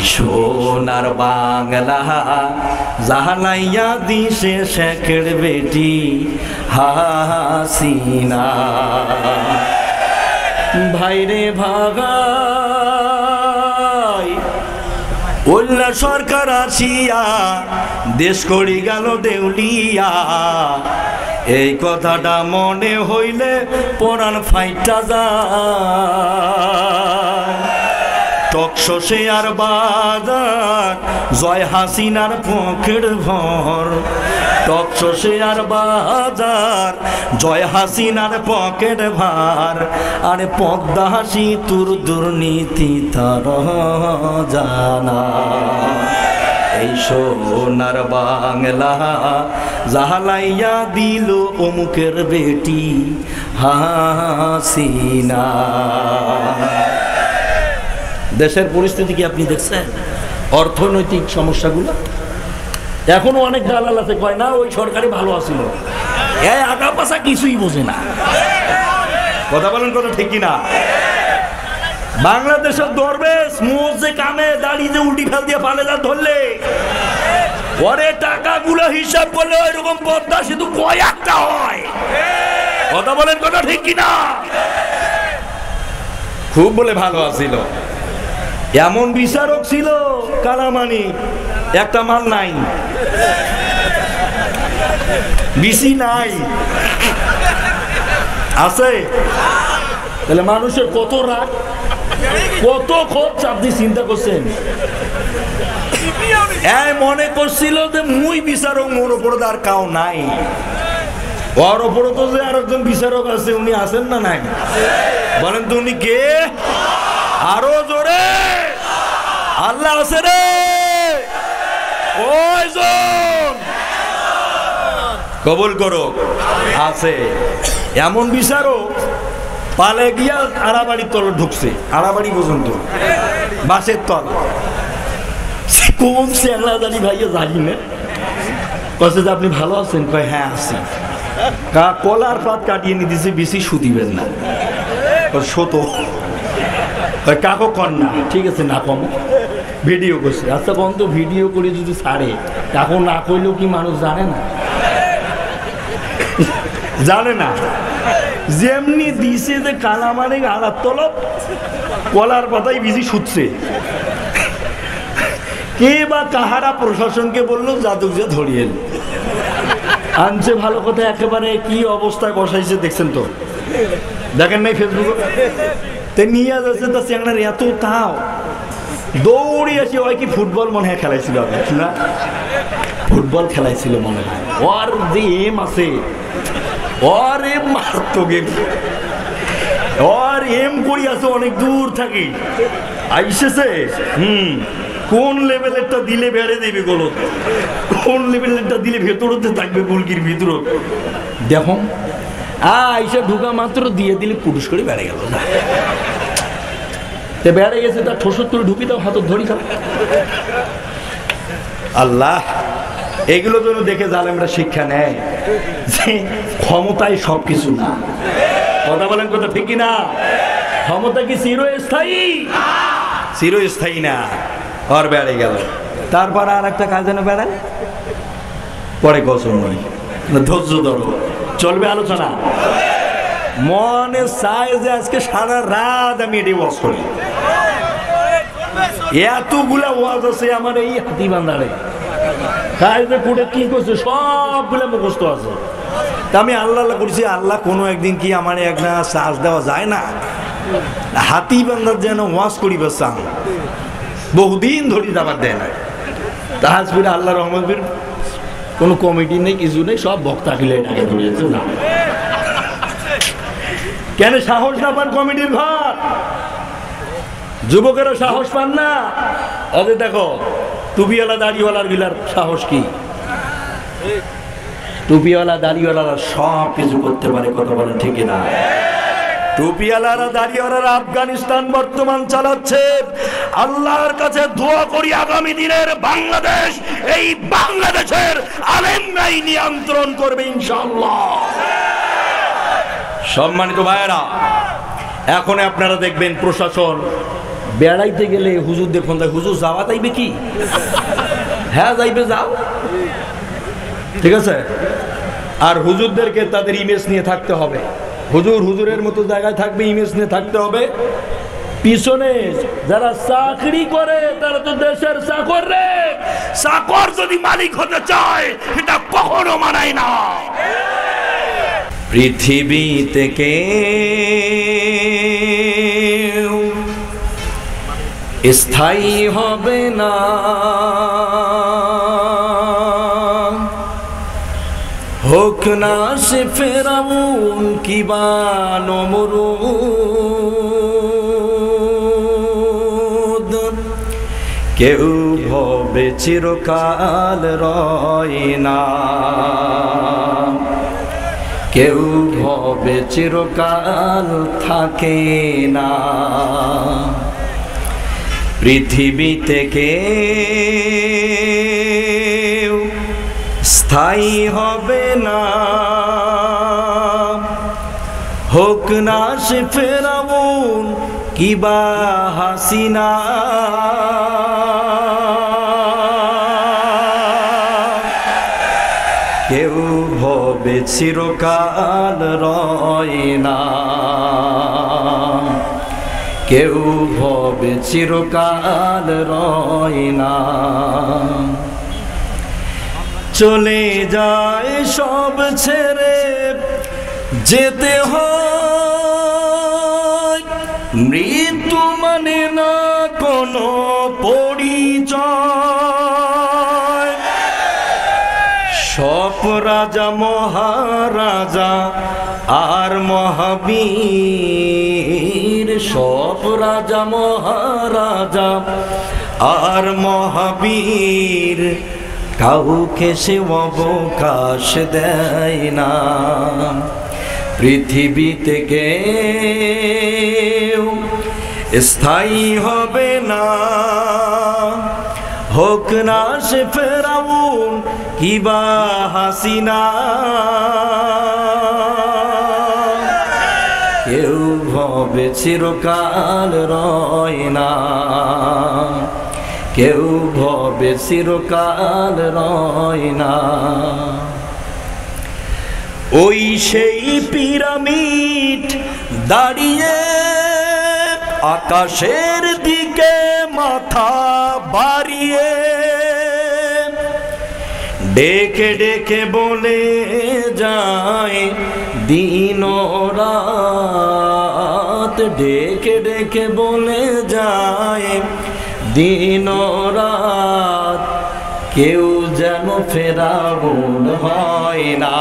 সোনার বাংলা জাহালাইয়া দিশে শেখের বেটি হাসিনা। ভাইরে ভাগাই ওল্লা সরকার আসিয়া দেশ করি গেল দেউলিয়া। এই কথাটা মনে হইলে পরাণ ফাইটা যায়। টকশসে আর বাজার জয় হাসিনার পকেট ভর। টকশসে আর বাজার জয় হাসিনার পকেট ভার। আরে পদ্মা হাসি তোর দুর্নীতি তার জানা। এই সোনার বাংলা জাহালাইয়া দিল অমুকের বেটি হাসিনা। দেশের পরিস্থিতি কি আপনি দেখছেন? অর্থনৈতিক সমস্যাগুলো এখনো অনেক দালাল আছে কয় না ওই সরকারি ভালো আছিল, এই আগা পাশা কিছুই বোঝে না। কথা বলেন, কথা ঠিক কিনা? বাংলাদেশের দরবেশ মোজে কামে দাঁড়িয়ে উল্টি ফেল দিয়ে পালে যা ধরলে পরে টাকাগুলো হিসাব করলে ওইরকম পদ্মা শুধু কয়েকটা হয়। কথা বলেন, কথা ঠিক কিনা? খুব বলে ভালো আছিল। এমন বিচারক ছিল কালামানি, একটা মাল নাই, বিসি নাই, আছে। তাহলে মানুষের কত রাগ, কত ক্ষোভ আপনি চিন্তা করছেন? মনে করছিল যে মুই বিচারক, মোর ওপরে আর কাউ নাই। ওর ওপরে তো যে আর একজন বিচারক আছে, উনি আছেন না নাই? বলেন তো উনি কে? আরো জোরে আল্লাহ আছে রে। ওইজন কবুল করো, আছে। এমন বিচারক পালে গিয়া আড়াবাড়ির তল ঢুকছে, আড়াবাড়ি পর্যন্ত বাসের তল। কোন চেংলা জানি ভাইয়া জানি না, কছে যে আপনি ভালো আছেন? কয় হ্যাঁ আছি। কলার পাত কাটিয়ে নিয়ে দিছে, বেশি সুদিবেন না। শত কাকো কর না, ঠিক আছে না কম ভিডিও করছে। আচ্ছা কম তো ভিডিও করে যদি ছাড়ে, কাকো না করলেও কি মানুষ জানে না? জানে না। যেমনি দিছে যে কালামারে আড়ার তলব কলার পাতায় বিজি শুচ্ছে। কে বা কাহারা প্রশাসনকে বললো জাদুক যে ধরিয়ে আনছে। ভালো কথা, একেবারে কি অবস্থায় বসাইছে দেখছেন তো, দেখেন নাই ফেসবুকে? নিয়ে যাচ্ছে তা চ্যাংড়ার এত তাও দৌড়ে আসে। ওই কি ফুটবল মনে হয় খেলাইছিল না? ফুটবল খেলাইছিল মনে হয়। ওর যে এম আছে, ওর এম মারাত্মক এম। ওর এম করি আছে অনেক দূর থাকি আইসেছে। কোন লেভেলেরটা দিলে বেড়ে দেবে গোল, কোন লেভেলেরটা দিলে ভেতরতে থাকবে গোলকির ভিতর। দেখো আইসা ঢুকা মাত্র দিয়ে দিলে পুরুষ করে বেড়ে গেল। বেড়ে গেছে, তার ঠোসর তুলে ঢুকি দাও, হাত ধরি খাও। আল্লাহ এগুলো যেন দেখে জালেমরা শিক্ষা নেয় যে ক্ষমতায় সবকিছু না। কথা বলেন, কথা ঠিক কিনা? ক্ষমতা কি চিরস্থায়ী? চিরস্থায়ী না। আর বেড়ে গেল, তারপর আর একটা কাজ যেন বেড়ায়, পরে কসম নয়, ধৈর্য ধরো, চলবে আলোচনা। মনে চায় যে আজকে সারা রাত আমি এটি ওয়াজ করি। এতগুলা ওয়াজ আছে আমার এই হাতি বান্ধারে, কাজে কুটে কি করছে সবগুলা মুখস্থ আছে। তা আমি আল্লাহ করছি, আল্লাহ কোনো একদিন কি আমার একটা চার্জ দেওয়া যায় না? হাতি বান্ধার যেন ওয়াজ করিবে চান, বহুদিন ধরে যাবার দেয় না। তাহাজপুরে আল্লাহ রহমতের কোনো কমিটি নেই, কিছু নেই, সব বক্তা কিলে এটাকে ধরিয়েছে না। কেন সাহস না পান কমিটির ঘর? যুবকেরা সাহস পান না? আরে দেখো টুপিওয়ালা দাড়িওয়ালার গিলার সাহস কি? টুপিওয়ালা দাড়িওয়ালারা সব কিছু করতে পারে। কথা বলেন ঠিক না? টুপিওয়ালারা দাড়িওয়ালারা আফগানিস্তান বর্তমান চালাচ্ছে। আল্লাহর কাছে দোয়া করি আগামী দিনের বাংলাদেশ, এই বাংলাদেশের আলেমরাই নিয়ন্ত্রণ করবে ইনশাআল্লাহ। সম্মানিত ভাইয়েরা, এখন আপনারা দেখবেন প্রশাসন বেড়াইতে গেলে হুজুর দেখুন, হুজুর যাওয়া যাইবে কি? হ্যাঁ যাইবে, যাও, ঠিক আছে। আর হুজুরদেরকে তাদের ইমেজ নিয়ে থাকতে হবে, হুজুর হুজুরের মতো জায়গায় থাকবে, ইমেজ নিয়ে থাকতে হবে। পিছনে যারা চাকরি করে তারা তো দেশের চাকর রে, চাকর যদি মালিক হতে চায় এটা কখনো মানায় না। পৃথিবী থেকে স্থায়ী হবে না, হোক না সে ফেরাউন কিবা নমরুদ, কেউ ভবে চিরকাল রয় না, কেউ ভবে চিরকাল থাকে না। পৃথিবী থেকে স্থায়ী হবে না, হোক না সে ফেরাউন কিবা হাসিনা, কেউ ভবে চিরকাল রয় না, কেউ ভবে চিরকাল রয় না। চলে যায় সব ছেড়ে যেতে হয়, মৃত্যু মানে না কোনো পরিচয়। সব রাজা মহারাজা আর মহাবীর, সব রাজা মহারাজা আর মহাবীর, কাউকে সে অবকাশ দেয় না। পৃথিবী থেকে স্থায়ী হবে না, হোক না সে ফেরাউন কিবা হাসিনা, কেউ ভবে চিরকাল রয় না, কেউ ভবে চিরকাল রয় না। ওই সেই পিরামিড দাঁড়িয়ে আকাশের দিকে মাথা বাড়িয়ে, ডেকে ডেকে বলে যায় দিন রাত, ডেকে ডেকে বলে যায় দিন রাত, কেউ যেন ফেরাউন হয় না,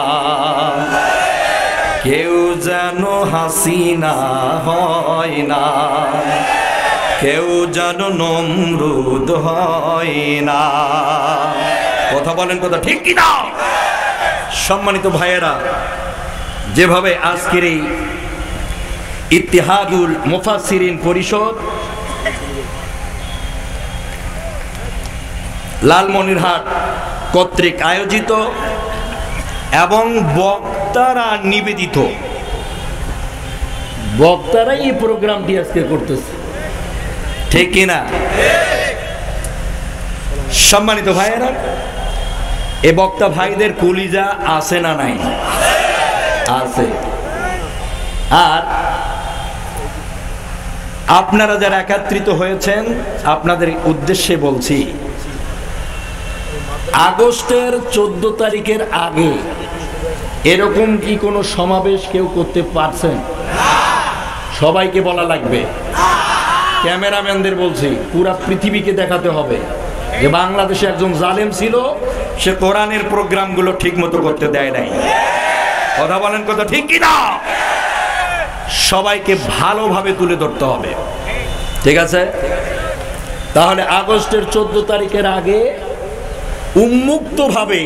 কেউ যেন হাসিনা হয় না, কেউ যেন নমরুদ হয় না। কথা বলেন, কথা ঠিক কিনা? সম্মানিত ভাইয়েরা, যেভাবে আজকের এই ইত্তেহাদুল মুফাসসিরিন পরিষদ লালমনিরহাট কর্তৃক আয়োজিত এবং বক্তারা নিবেদিত, বক্তারাই এই প্রোগ্রামটি আজকে করতেছে, ঠিক কিনা? সম্মানিত ভাইয়েরা, এ বক্তা ভাইদের কলিজা আছে না নাই? আছে। আর আপনারা যারা একত্রিত হয়েছেন আপনাদের উদ্দেশ্যে বলছি, আগস্টের 14 তারিখের আগে এরকম কি কোনো সমাবেশ কেউ করতে পারছেন? সবাইকে বলা লাগবে, ক্যামেরাম্যানদের বলছি, পুরা পৃথিবীকে দেখাতে হবে যে বাংলাদেশে একজন জালেম ছিল, সে কোরআনের প্রোগ্রামগুলো ঠিক মতো করতে দেয় নাই। কথা বলেন, কথা ঠিক কিনা? সবাইকে ভালোভাবে তুলে ধরতে হবে, ঠিক আছে? তাহলে আগস্টের 14 তারিখের আগে উন্মুক্তভাবে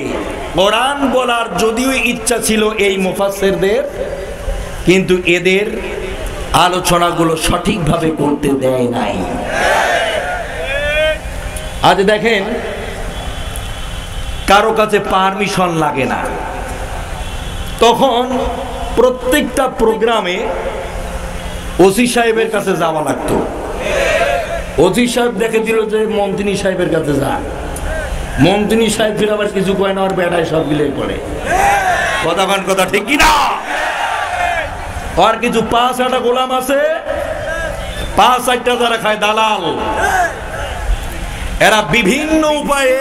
কোরআন বলার যদিও ইচ্ছা ছিল এই মুফাসসিরদের, কিন্তু এদের আলোচনাগুলো সঠিকভাবে করতে দেয় নাই। আজ দেখেন, কারো কাছে পারমিশন লাগে না, তখন প্রত্যেকটা প্রোগ্রামে ওসি সাহেবের কাছে যাওয়া লাগতো। ওসি সাহেব দেখে দিল যে মন্ত্রী সাহেবের কাছে যায়। মন্ত্রী সাহেব ফির আবার কিছু কয় না, আর বেড়ায় সব গিলে করে কথা ঠিক কিনা। আর কিছু 5-6টা গোলাম আছে, 5-8টা যারা খায় দালাল, এরা বিভিন্ন উপায়ে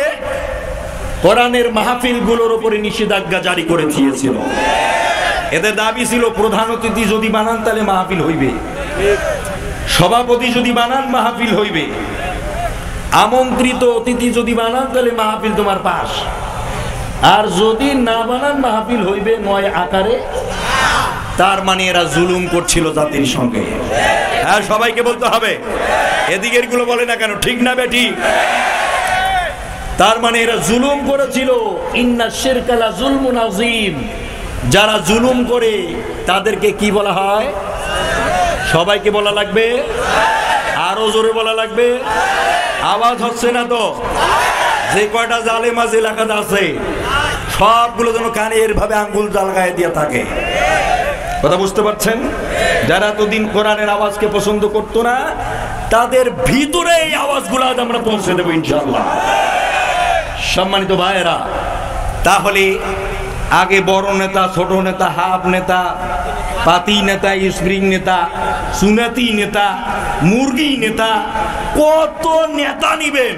কোরআনের মাহফিল গুলোর উপরে নিষেধাজ্ঞা জারি করে দিয়েছিল। এদের দাবি ছিল প্রধান অতিথি যদি বানান তাহলে মাহফিল হইবে, সভাপতি যদি বানান মাহফিল হইবে, আমন্ত্রিত অতিথি যদি বানান তাহলে মাহফিল তোমার পাস, আর যদি না বানান মাহফিল হইবে 9 আকারে। তার মানে এরা জুলুম করছিল জাতির সঙ্গে। হ্যাঁ, সবাইকে বলতে হবে, এদিকের গুলো বলে না কেন, ঠিক না বেটি? তার মানে এরা জুলুম করেছিল। ইন্না শিরকা লা যুলমুন আযীম। যারা জুলুম করে তাদেরকে কি বলা হয়? সবাইকে বলা লাগবে, আরো জোরে বলা লাগবে। আওয়াজ হচ্ছে না তো? যে কয়টা জালেম আজ এলাকাতে আছে সবগুলো যেন কানে এরভাবে আঙ্গুল জালগায় দিয়ে থাকে। কথা বুঝতে পারছেন? যারা এতদিন কোরআনের আওয়াজকে পছন্দ করতো না, তাদের ভিতরে এই আওয়াজগুলো আজ আমরা পৌঁছে দেবো ইনশাআল্লাহ। সম্মানিত ভাইয়েরা, তাহলে আগে বড় নেতা, ছোট নেতা, হাফ নেতা, পাতি নেতা, স্প্রিং নেতা, সুনাতি নেতা, মুরগি নেতা, কত নেতা নিবেন?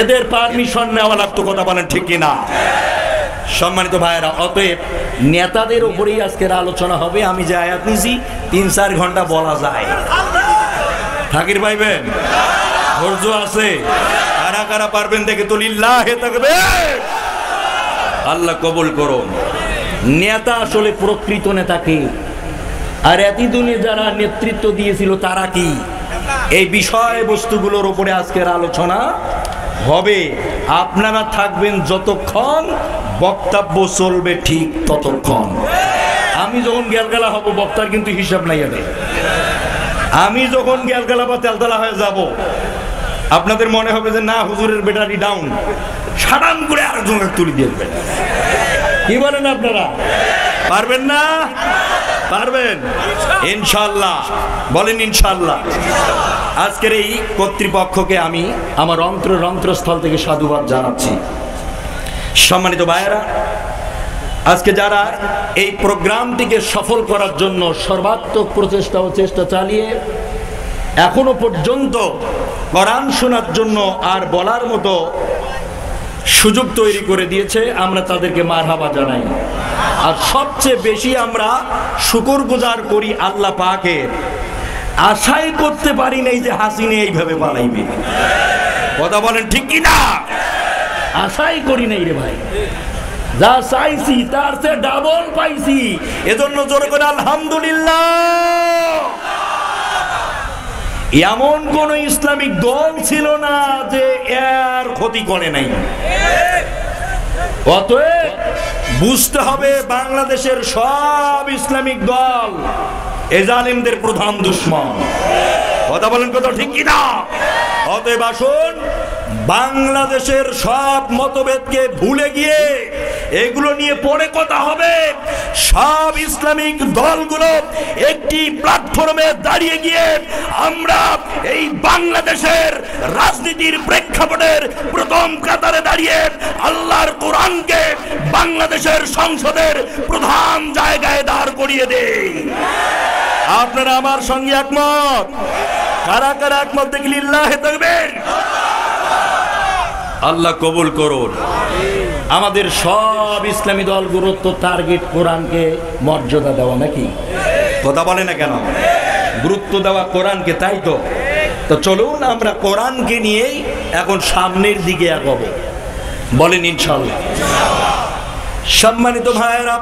এদের পারমিশন নেওয়া লাগতো। কথা বলেন ঠিক কিনা? সম্মানিত ভাইয়েরা, অতএব নেতাদের উপরেই আজকের আলোচনা হবে। আমি যে আয়াত নিয়েছি 3-4 ঘন্টা বলা যায়। থাকির পাইবেন? ধৈর্য আছে? কারা কারা পারবেন দেখে তো লিল্লাহে তাকবীর। আল্লাহ কবুল করুন। নেতা আসলে প্রকৃত নেতা কে, আর এতদিনে যারা নেতৃত্ব দিয়েছিল তারা কি, এই বিষয়বস্তুগুলোর উপরে আজকের আলোচনা হবে। আপনারা থাকবেন যতক্ষণ, বক্তব্য চলবে ঠিক ততক্ষণ। আমি যখন গ্যালগালা হব, বক্তার কিন্তু হিসাব নাই। আমি যখন গ্যালগালা বা তেলতলা হয়ে যাব, আপনাদের মনে হবে যে না, হুজুরের ব্যাটারি ডাউন, সাডান করে আরেকজনকে তুলে দিয়ে দেবেন। কি বলেন আপনারা? পারবেন না? পারবেন ইনশাআল্লাহ। বলেন ইনশাআল্লাহ। আজকের এই কর্তৃপক্ষকে আমি আমার অন্তরস্থল থেকে সাধুবাদ জানাচ্ছি। সম্মানিত ভাইয়েরা, আজকে যারা এই প্রোগ্রামটিকে সফল করার জন্য সর্বাত্মক প্রচেষ্টা ও চেষ্টা চালিয়ে এখনো পর্যন্ত কোরআন শোনার জন্য আর বলার মতো সুযোগ তৈরি করে দিয়েছে, আমরা তাদেরকে মারহাবা জানাই। আর সবচেয়ে বেশি আমরা শুকরগুজার করি আল্লাহ পাকের। আশাই করতে পারি নাই যে হাসিনে এইভাবে পালাইবে। কথা বলেন ঠিক কি না? আশাই করি নাই রে ভাই। যা চাইছি তার চেয়ে ডাবল পাইছি, এজন্য জোরে করে আলহামদুলিল্লাহ। এমন কোন ইসলামিক দল ছিল না যে এর ক্ষতি করে নাই। অতএব বুঝতে হবে, বাংলাদেশের সব ইসলামিক দল এ জালিমদের প্রধান দুশমন। কথা বলেন কথা ঠিক কিনা? অতএব আসুন, বাংলাদেশের সব মতভেদকে ভুলে গিয়ে এগুলো নিয়ে পরে কথা হবে। সব ইসলামিক দলগুলো একটি প্ল্যাটফর্মে দাঁড়িয়ে গিয়ে আমরা এই বাংলাদেশের রাজনীতির প্রেক্ষাপটের প্রথম কাতারে দাঁড়িয়ে আল্লাহর কোরআনকে বাংলাদেশের সংসদের প্রধান জায়গায় দাঁড় করিয়ে দেই। আপনারা আমার সঙ্গে একমত? কারা কারা একমত দেখি লিল্লাহে তাকবীর। আল্লাহ কবুল করুন। আমাদের সব ইসলামী দলগুলোর তো টার্গেট কোরআনকে মর্যাদা দেওয়া, নাকি? কথা বলে না কেন? গুরুত্ব দেওয়া কোরআনকে, তাই তো? তো চলুন আমরা কোরআনকে নিয়েই এখন সামনের দিকে এগোবো। বলেন ইনশাআল্লাহ। সম্মানিত ভাইয়েরা,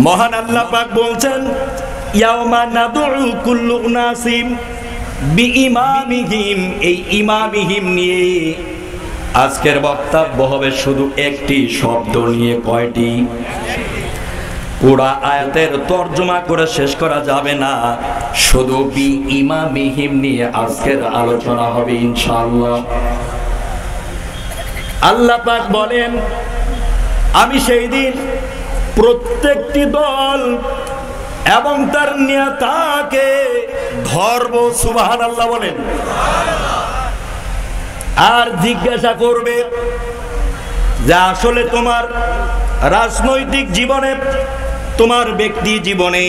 মহান আল্লাহ পাক বলছেন, ইয়াওমা নাদউ কুল্লু উনাসিম বিইমামিহিম। এই ইমামিহিম নিয়ে আজকের বক্তব্য হবে শুধু একটি শব্দ নিয়ে। কয়টি? পুরা আয়াতের তর্জমা করে শেষ করা যাবে না, শুধু বিইমামিহিম নিয়ে আজকের আলোচনা হবে ইনশাআল্লাহ। আল্লাহ পাক বলেন, আমি সেই দিন প্রত্যেকটি দল এবং তার নেতাকে ধরবো, সুবহানাল্লাহ বলেন। আর জিজ্ঞাসা করবে যে আসলে তোমার রাজনৈতিক জীবনে, তোমার ব্যক্তি জীবনে,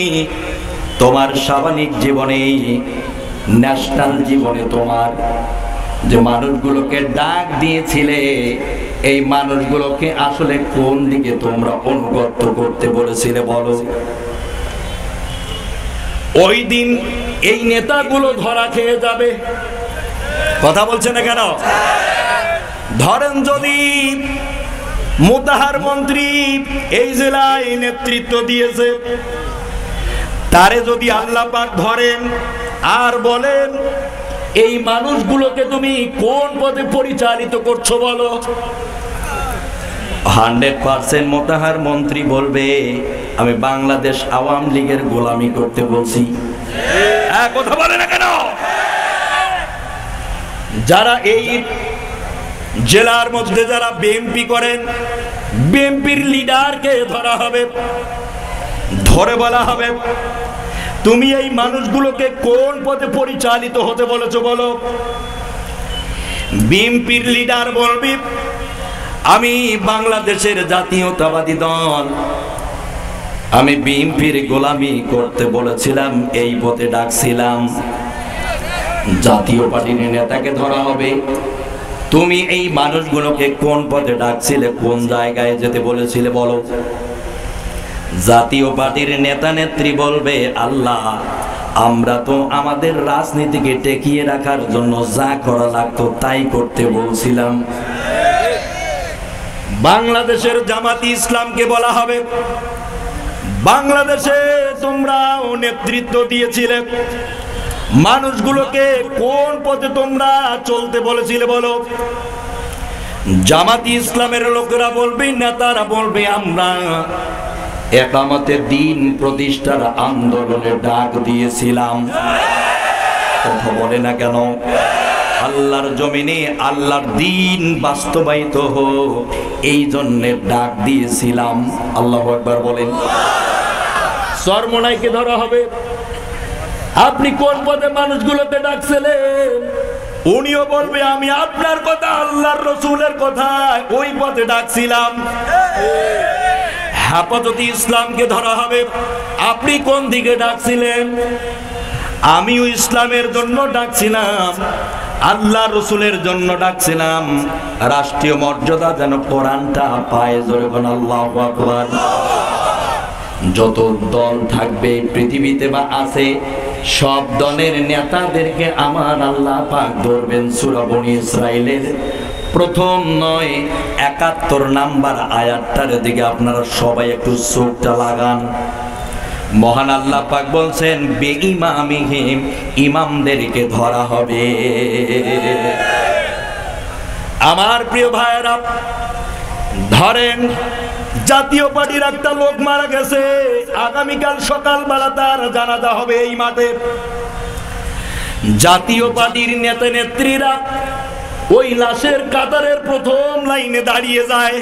তোমার সামাজিক জীবনে, ন্যাশনাল জীবনে তোমার যে মানুষগুলোকে ডাক দিয়েছিলে, এই মানুষগুলোকে আসলে কোন দিকে তোমরা অনুগত করতে বলেছিলে বলো। ওই দিন এই নেতাগুলো ধরা খেয়ে যাবে। কথা বলছে না কেন? ধরেন যদি মোতাহার মন্ত্রী এই জেলায় নেতৃত্ব দিয়েছে, তারে যদি আল্লাহ পাক ধরেন আর বলেন এই মানুষগুলোকে তুমি কোন পথে পরিচালিত করছো বলো, 100% মোতাহার মন্ত্রী বলবে আমি বাংলাদেশ আওয়ামী লীগের গোলামি করতে বলছি। কথা বলে না কেন? যারা এই জেলার মধ্যে যারা বিএনপি করেন, বিএনপির লিডারকে ধরা হবে, ধরে বলা হবে তুমি এই মানুষগুলোকে কোন পথে পরিচালিত হতে বলেছো বলো। বিএনপির লিডার বলবি আমি বাংলাদেশের জাতীয়তাবাদী দল, আমি বিএনপির গোলামি করতে বলেছিলাম, এই পথে ডাকছিলাম। জাতীয় পার্টির নেতাকে ধরা হবে তুমি এই মানুষগুলোকে কোন পথে ডাকছিলে, কোন জায়গায় যেতে বলেছিলে বলো। জাতীয় পার্টির নেতা নেত্রী বলবে আল্লাহ আমরা তো আমাদের রাজনীতিকে টেকিয়ে রাখার জন্য যা করা লাগতো তাই করতে বলছিলাম। বাংলাদেশের জামাতি ইসলামকে বলা হবে বাংলাদেশে তোমরা নেতৃত্ব দিয়েছিলে, মানুষগুলোকে কোন পথে তোমরা চলতে বলেছিলে বলো। জামাতি ইসলামের লোকেরা বলবে, নেতারা বলবে আমরা একামতের দিন প্রতিষ্ঠার আন্দোলনে ডাক দিয়েছিলাম। কথা বলে না কেন? আল্লাহর জমিনে আল্লাহর দ্বীন বাস্তবায়িত হোক এই জন্য ডাক দিয়েছিলাম। আল্লাহু আকবার বলেন। চরমোনাইকে ধরা হবে আপনি কোন পথে মানুষগুলোকে ডাকছিলেন, উনিও বলবে আমি আপনার কথা আল্লাহর রাসূলের কথা ওই পথে ডাকছিলাম। হেফাজতে ইসলামকে ধরা হবে আপনি কোন দিকে ডাকছিলেন, আমিও ইসলামের জন্য ডাকছিলাম, আল্লাহ রসুলের জন্য ডাকছিলাম, রাষ্ট্রীয় মর্যাদা যেন কোরআনটা পায়। জোরে বলেন আল্লাহু আকবার। যত দল থাকবে পৃথিবীতে বা আছে সব দলের নেতাদেরকে আমার আল্লাহ পাক ধরবেন। সূরা বনী ইসরাইলের প্রথম 71 নাম্বার আয়াতটার দিকে আপনারা সবাই একটু চোখটা লাগান। মহান আল্লাহ পাক বলছেন বেঈমামিহিম, ইমামদেরকে ধরা হবে। আমার প্রিয় ভাইরা ধরেন জাতীয় পার্টির একটা লোক মারা গেছে, আগামীকাল সকালবেলা তার জানাজা হবে এই মাঠে। জাতীয় পার্টির নেতা নেত্রীরা ওই লাশের কাতারের প্রথম লাইনে দাঁড়িয়ে যায়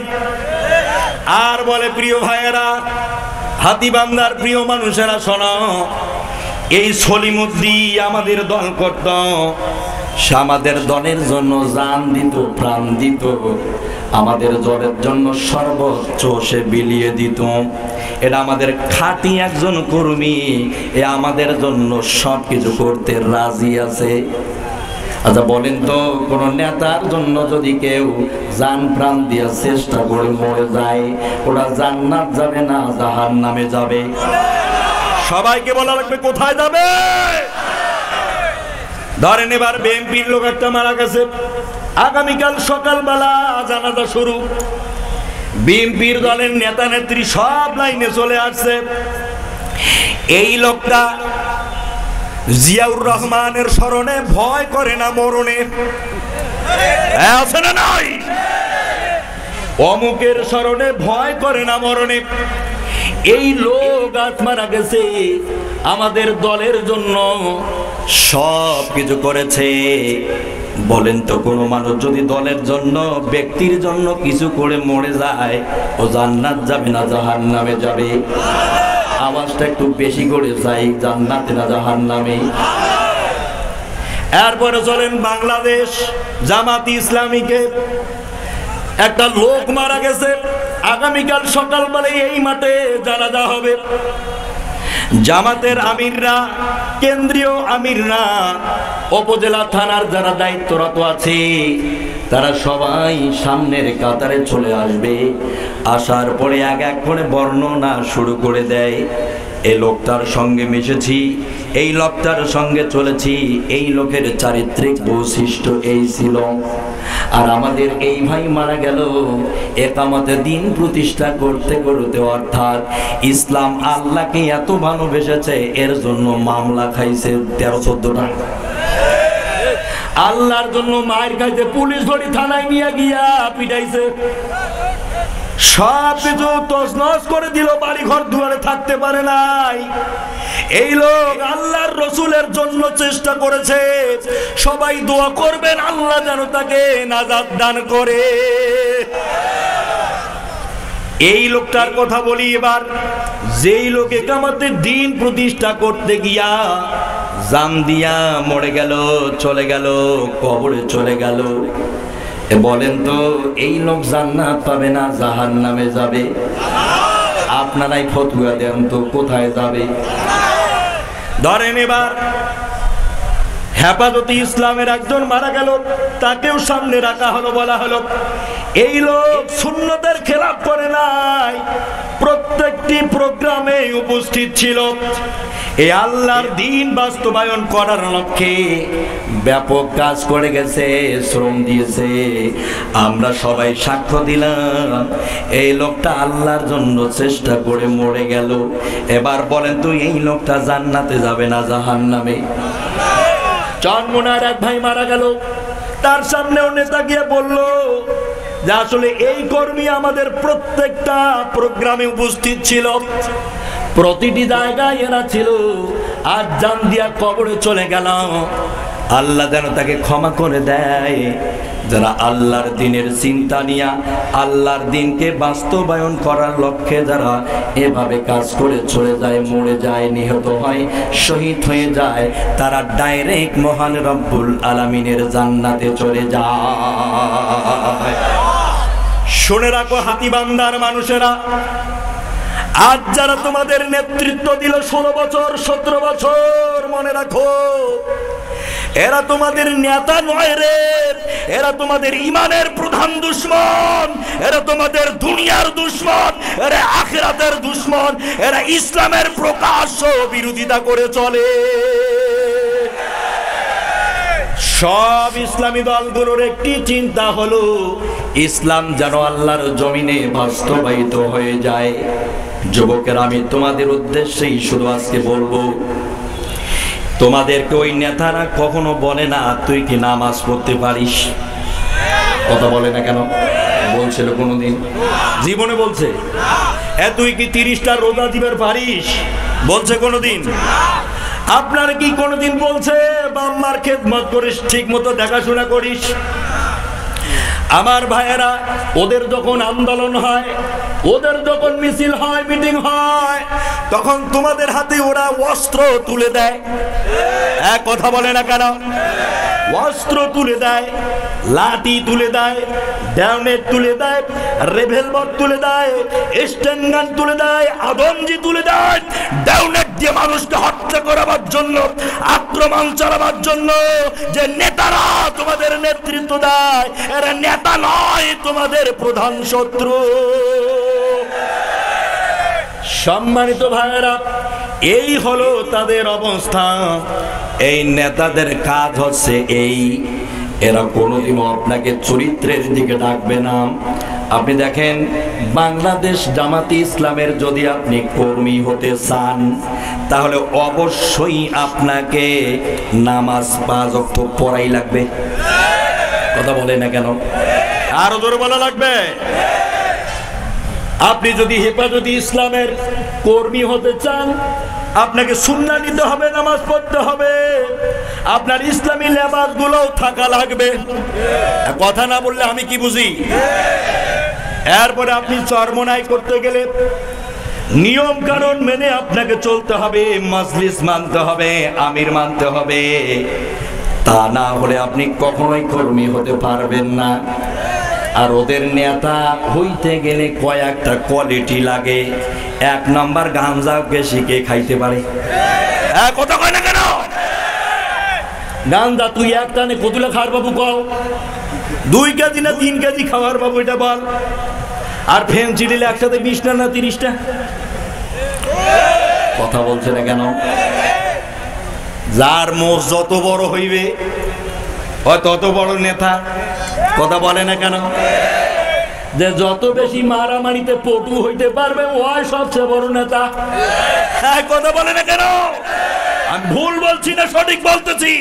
আর বলে প্রিয় ভাইয়েরা, হাতীবান্ধার প্রিয় মানুষেরা শোনো, এই সলিমুদ্দিন আমাদের দল করত, আমাদের দলের জন্য জান দিত, প্রাণ দিত, আমাদের দলের জন্য সর্বোচ্চ সে বিলিয়ে দিত। এটা আমাদের খাঁটি একজন কর্মী, এ আমাদের জন্য সবকিছু করতে রাজি আছে। আচ্ছা বলেন তো, কোন নেতার জন্য যদি কেউ জান প্রাণ দিয়ে চেষ্টা করে মরে যায়, ওরা জান্নাত যাবে না জাহান্নামে যাবে? সবাইকে বলা লাগবে কোথায় যাবে। ধরেন এবার বিএনপির লোক একটা মারা গেছে, আগামীকাল সকালবেলা জানাজা শুরু, বিএনপির দলের নেতা নেত্রী সব লাইনে চলে আসছে। এই লোকটা জিয়াউর রহমানের স্মরণে ভয় করে না মরণে, আছে না নাই? অমুকের স্মরণে ভয় করে না মরণে। এই লোক আজ মারা গেছে, আমাদের দলের জন্য সব কিছু করেছে। বলেন তো, কোনো মানুষ যদি দলের জন্য, ব্যক্তির জন্য কিছু করে মরে যায়, ও জান্নাত যাবে না জাহান্নামে যাবে? আওয়াজটা একটু বেশি করে যাই, জান্নাতে না জাহান্নামে? এরপরে চলেন বাংলাদেশ জামাতি ইসলামীকে একটা লোক মারা গেছে, আগামীকাল সকালবেলায় এই মাঠে জানাজা হবে। জামাতের আমিররা, কেন্দ্রীয় আমিররা, উপজেলা থানার যারা দায়িত্বরত আছে তারা সবাই সামনের কাতারে চলে আসবে। আসার পরে এক এক করে বর্ণনা শুরু করে দেয়। এই লোকটার সঙ্গে মিশেছি, এই লোকটার সঙ্গে চলেছি, এই লোকের চারিত্রিক বৈশিষ্ট্য এই ছিল। আর আমাদের এই ভাই মারা গেল একামতে দিন প্রতিষ্ঠা করতে করতে, অর্থাৎ ইসলাম আল্লাহকে এত ভালোবেসেছে এর জন্য মামলা খাইছে 13-14টা। আল্লাহর জন্য মায়ের খাইতে পুলিশ ধরি থানায় নিয়ে গিয়া পিটাইছে, সব কিছু তছনছ করে দিল, বাড়ি ঘর দুয়ারে থাকতে পারে নাই। এই লোক আল্লাহর রসুলের জন্য চেষ্টা করেছে। সবাই দোয়া করবেন আল্লাহ যেন তাকে নাজাত দান করে। এই লোকটার কথা বলি এবার, যেই লোক একামতের দিন প্রতিষ্ঠা করতে গিয়া জান দিয়া মরে গেল, চলে গেল, কবরে চলে গেল। বলেন তো এই লোক জান্নাত পাবে না জাহান্নামে যাবে? আপনারাই ফতোয়া দেন তো কোথায় যাবে? ধরেন এবার হেফাজতে ইসলামের একজন মারা গেল, তাকেও সামনে রাখা হলো, বলা হলো এই লোক সুন্নতের খেলাফ করে নাই, প্রত্যেকটি প্রোগ্রামে উপস্থিত ছিল। এই আল্লাহর দ্বীন বাস্তবায়ন করার লক্ষ্যে ব্যাপক কাজ করে গেছে, শ্রম দিয়েছে। আমরা সবাই সাক্ষ্য দিলাম এই লোকটা আল্লাহর জন্য চেষ্টা করে মরে গেল। এবার বলেন তো এই লোকটা জান্নাতে যাবে না জাহান্নামে? চরমোনার এক ভাই মারা গেল, তার সামনেও নেতা গিয়ে বলল যে আসলে এই কর্মী আমাদের প্রত্যেকটা প্রোগ্রামে উপস্থিত ছিল, প্রতিটি জায়গায় এরা ছিল, আজ জান দিয়া কবরে চলে গেল। আল্লাহ যেন তাকে ক্ষমা করে দেয়। যারা আল্লাহর দ্বীনের চিন্তা নিয়ে আল্লাহর দ্বীনকে বাস্তবায়ন করার লক্ষ্যে যারা এভাবে কাজ করে চলে যায়, মরে যায়, নিহত হয়, শহীদ হয়ে যায়, তারা ডাইরেক্ট মহান রব্বুল আলামিনের জান্নাতে চলে যায়। শুনে রাখো হাতীবান্ধার মানুষেরা, আজ যারা তোমাদের নেতৃত্ব দিল 16 বছর 17 বছর, মনে রাখো এরা তোমাদের নেতা নয় রে, এরা তোমাদের ইমানের প্রধান দুশমন, এরা তোমাদের দুনিয়ার দুশমন, এরা আখিরাতের দুশমন, এরা ইসলামের প্রকাশ্য বিরোধিতা করে চলে। সব ইসলামী দলগুলোর একটি চিন্তা হলো ইসলাম যেন আল্লাহর জমিনে বাস্তবায়িত হয়ে যায়। যুবকেরা, আমি তোমাদের উদ্দেশ্যেই শুধু আজকে বলবো, তোমাদেরকে ওই নেতারা কখনো বলে না তুই কি নামাজ পড়তে পারিস? কথা বলে না কেন? বলছিল কোনোদিন? জীবনে বলছে? তুই কি 30টা রোজা দিবার পারিস? বলছে কোনোদিন? আপনার কি কোনোদিন বলছে বাম্মার খেদমত করিস, ঠিক মতো দেখাশোনা করিস? আমার ভাইয়েরা, ওদের যখন আন্দোলন হয়, ওদের যখন মিছিল হয়, মিটিং হয়, তখন তোমাদের হাতে ওরা অস্ত্র তুলে দেয়। এক কথা বলে না কেন? অস্ত্র তুলে দেয়, লাঠি তুলে দেয়, ড্যামেট তুলে দেয়, রিভলভার তুলে দেয়, স্টেনগান তুলে দেয়, আদমজি তুলে দেয়, ড্যামেট দিয়ে মানুষকে হত্যা করার জন্য, আক্রমণ চালাবার জন্য। যে নেতারা তোমাদের নেতৃত্ব দেয় এরা নেতা নয়, তোমাদের প্রধান শত্রু। সম্মানিত ভাইয়েরা, এই হলো তাদের অবস্থা। এই নেতাদের কাজ হচ্ছে এই, এরা কোনোদিনও আপনাকে চরিত্রের দিকে ডাকবে না। আপনি দেখেন, বাংলাদেশ জামাতি ইসলামের যদি আপনি কর্মী হতে চান, তাহলে অবশ্যই আপনাকে নামাজ 5 ওয়াক্ত পড়াই লাগবে। কথা বলে না কেন? আরো জোরে বলা লাগবে। আপনি যদি হেফাজতে ইসলামের কর্মী হতে চান, আপনাকে সুন্নাহ নিতে হবে, নামাজ পড়তে হবে, আপনার ইসলামী লেবাস গুলো থাকা লাগবে। কথা না বললে আমি কি বুঝি? এরপরে আপনি চরমোনাই করতে গেলে নিয়ম কানুন মেনে আপনাকে চলতে হবে, মজলিস মানতে হবে, আমির মানতে হবে। তা না হলে আপনি কখনোই কর্মী হতে পারবেন না। আর ওদের নেতা হইতে গেলে কয়েকটা কোয়ালিটি লাগে। 1 নাম্বার গাঞ্জা বেশি কে খাইতে পারে? কথা কয় না কেন? গাঞ্জা তুই এক টানে কতুলা খাওয়ার বাবু কও? 2 কেজি না 3 কেজি খাওয়ার বাবু এটা বল। আর ফেন্সি দিলে একসাথে 20টা না 30টা? কথা বলছে না কেন? যার মোষ যত বড় হইবে হয় তত বড় নেতা। কথা বলে না কেন? যে যত বেশি মারামারিতে পটু হইতে পারবে ওই সবচেয়ে বড় নেতা। কথা বলে না কেন? আমি ভুল বলছি না সঠিক বলতেছি?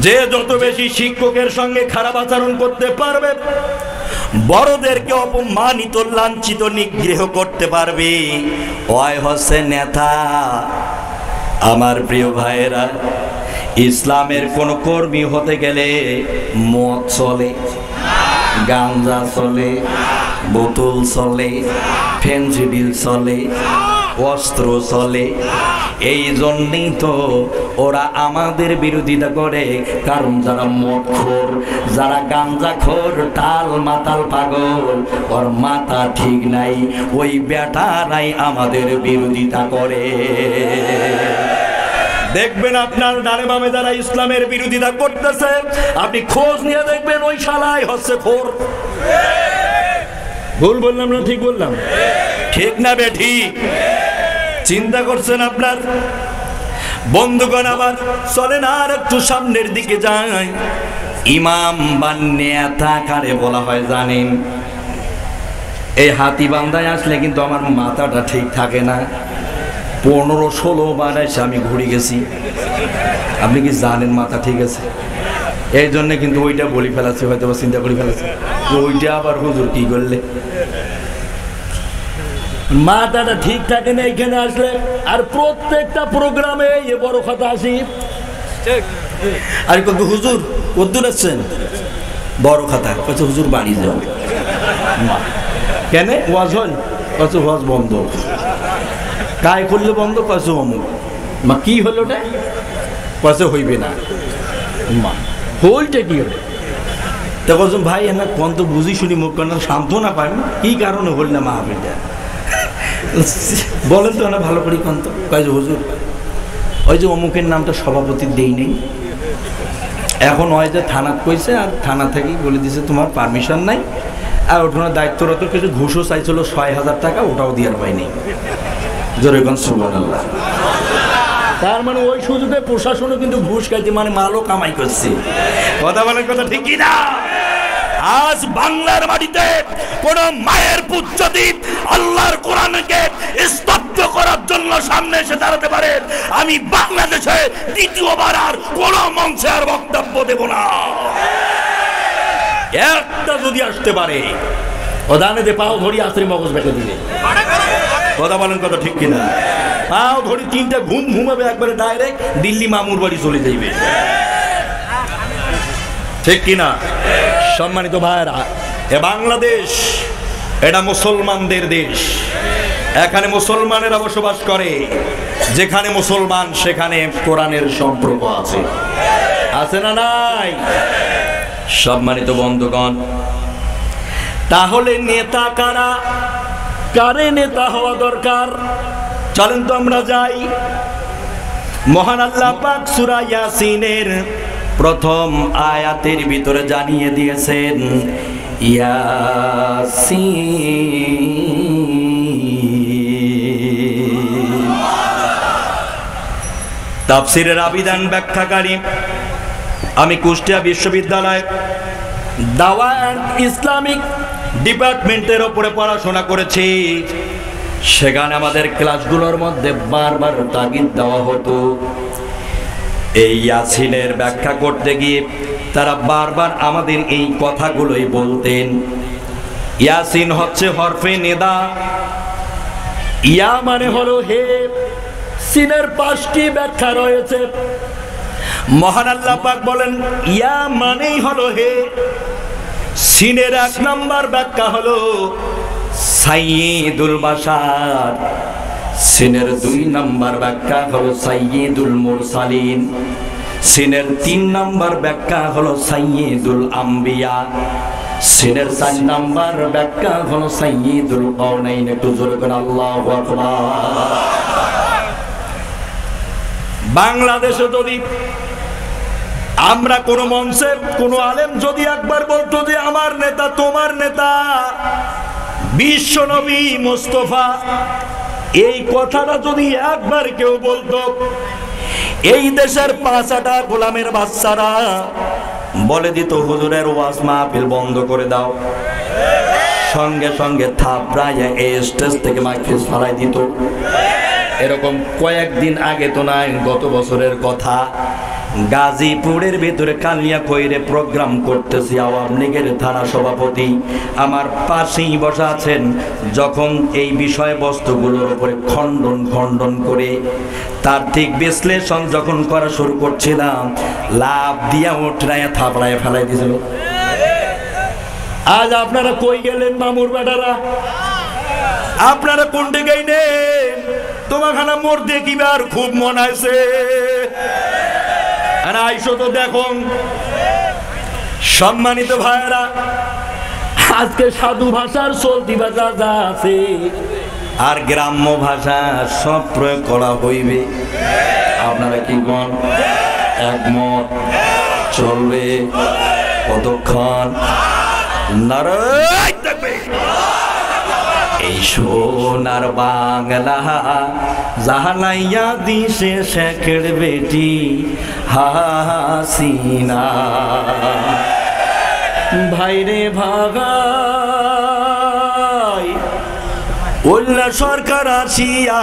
যে যত বেশি শিক্ষকের সঙ্গে খারাপ আচরণ করতে পারবে, বড়দেরকে অপমানিত লাঞ্ছিত নিগ্রহ করতে পারবে, ওই হচ্ছে নেতা। আমার প্রিয় ভাইয়েরা, ইসলামের কোন কর্মী হতে গেলে মদ চলে, গাঞ্জা চলে, বোতল চলে, ফেন্সিডিল চলে, অস্ত্র চলে। এই জন্যই তো ওরা আমাদের বিরোধিতা করে। কারণ যারা মদখোর, যারা গাঞ্জাখোর, টাল মাতাল পাগল, ওর মাথা ঠিক নাই, ওই বেটারাই আমাদের বিরোধিতা করে। দেখবেন আপনার ডানে বামে যারা ইসলামের বিরোধিতা করতেছে, আপনি খোঁজ নিয়ে দেখবেন ওই শালাই হচ্ছে খোর। ভুল বললাম না ঠিক বললাম? ঠিক না বে ঠিক? চিন্তা করছেন আপনার? বন্ধুগণ আমার, চলেন আর একটু সামনের দিকে যাই। ইমাম বা নেতা কারে বলা হয় জানেন? এই হাতিবান্ধায় আসলে কিন্তু আমার মাথাটা ঠিক থাকে না। 15-16 বার এসে আমি ঘুরে গেছি। আপনি কি জানেন মাথা ঠিক আছে? এই জন্য কিন্তু ওইটা বলি ফেলাচ্ছে, হয়তো চিন্তা করে ফেলাচ্ছে ওইটা আবার হুজুর কি করলে। মাথাটা ঠিক থাকে না এখানে আসলে। আর প্রত্যেকটা প্রোগ্রামে এ বড় কথা আসি। আর কিন্তু হুজুর কদ্দুর আসছেন? বড় কথা কত হুজুর বাড়ি যাও। কেন ওয়াজ হল? কত ওয়াজ বন্ধ। কায় করলে বন্ধ? কত অমুক। মা কি হলো ওটা? কত হইবে না। মা হইটা কি হলো? তা কজন ভাই এনা কোন তো বুঝি শুনি মুখ কান্না সান্ত্বনা পাই কি কারণে হল না মাহফিলটা? বলেন তো না ভালো করে কোন তো কয় যে হুজুর ওই যে অমুকের নামটা সভাপতি দেই নেই, এখন ওই যে থানা কইছে আর থানা থেকেই বলে দিছে তোমার পারমিশন নাই। আর ওঠানোর দায়িত্বরত কিছু ঘুষও চাইছিল 6,000 টাকা, ওটাও দেওয়ার পাইনি। জোরে কোন সুবহানাল্লাহ। তার মানে ওই সুযোগে প্রশাসনও কিন্তু ঘুষ খাইছে, মানে মালও কামাই করছে। কথা বলার কথা ঠিক কি না? আজ বাংলার মাটিতে কোন মায়ের পুত যদি আল্লাহর কোরআনকে স্তব্ধ করার জন্য সামনে এসে দাঁড়াতে পারে, আমি বাংলাদেশে দ্বিতীয়বার আর কোন মঞ্চে আর বক্তব্য দেব না। একটা যদি আসতে পারে ওদানে যে পাও ধরি আসরে মগজ বেঁকে দিবে। কথা বলেন কথা ঠিক কিনা? পাও ধরি 3টা ঘুম ঘুমাবে, একবারে ডাইরেক্ট দিল্লি মামুর বাড়ি চলে যাইবে। ঠিক কিনা? সম্মানিত ভাইরা, এ বাংলাদেশ এটা মুসলমানদের দেশ। এখানে মুসলমানেরা বসবাস করে। যেখানে মুসলমান সেখানে কোরআনের সম্পর্ক আছে। আছে না নাই? সম্মানিত বন্ধুগণ, তাহলে নেতা কারা? কারে নেতা হওয়া দরকার? চলেন তো আমরা যাই। মহান আল্লাহ পাক সূরা ইয়াসিনের প্রথম আয়াতের ভিতরে জানিয়ে দিয়েছেন, ইয়াসিন। তাফসীরের আবিধান ব্যাখ্যাকারী, আমি কুষ্টিয়া বিশ্ববিদ্যালয় দাওয়া এন্ড ইসলামিক ডিপার্টমেন্টের উপরে পড়াশোনা করেছি। সেখানে আমাদের ক্লাসগুলোর মধ্যে বারবার তাগিদ দেওয়া হতো। এই ইয়াসিনের ব্যাখ্যা করতে গিয়ে তারা বারবার আমাদের এই কথাগুলোই বলতেন। ইয়াসিন হচ্ছে হরফে নেদা। ইয়া মানে হলো হে। সিনের 5টি ব্যাখ্যা রয়েছে। মহান আল্লাহ পাক বলেন ইয়া মানেই হলো হে। সিনের 1 নম্বর ব্যাখ্যা হলো সাইয়্যিদুল বাশার। সিনের 2 নম্বর ব্যাখ্যা হলো সাইয়্যিদুল মুরসালিন। সিনের 3 নাম্বার ব্যাখ্যা হলো সাইয়্যিদুল আম্বিয়া, সিনের 4 নাম্বার ব্যাখ্যা হলো সাইয়্যিদুল কাউনাইন। একটু জোরে করে আল্লাহু আকবার। বাংলাদেশে যদি আমরা কোন মঞ্চে কোন আলেম যদি একবার বলতো যে আমার নেতা তোমার নেতা বিশ্ব নবী মুস্তাফা, এই কথাটা যদি একবার কেউ বলতো, এই দেশের 5টা গোলামের বাচ্চারা বলে দিত হুজুরের ওয়াজ মাহফিল বন্ধ করে দাও, সঙ্গে সঙ্গে থাপড়ায় এই স্টেজ থেকে মাহফিল ফালাই দিত। এরকম কয়েকদিন আগে তো নাই, গত বছরের কথা, গাজীপুরের ভিতরে কালিয়াকৈরে প্রোগ্রাম করতেছি, আওয়ামী লীগের থানা সভাপতি আমার পাশেই বসা আছেন। যখন এই বিষয়বস্তুগুলোর উপরে খণ্ডন করে তার ঠিক বিশ্লেষণ যখন করা শুরু করছিলাম, লাভ দিয়া উঠরায় থাপড়ায় ফেলাই দিয়েছিল। আজ আপনারা কই গেলেন মামুর বেটারা? আপনারা কোনটা গাইলেন? তোমাখানা মোর দেখিবার খুব মন আছে, আর আইসো তো দেখো। সম্মানিত ভাইয়েরা, আজকে সাধু ভাষার চলতি ভাষা যা আছে আর গ্রাম্য ভাষা সব প্রয়োগ করা হইবে। আপনারা কি কোন একমত? চলবে কতক্ষণ? নারায় তাকবীর। এই সোনার বাংলা জাহালাইয়া দিশে শেখের বেটি হাসিনা, ভাইরে ভাগাই ওল্লা সরকার আসিয়া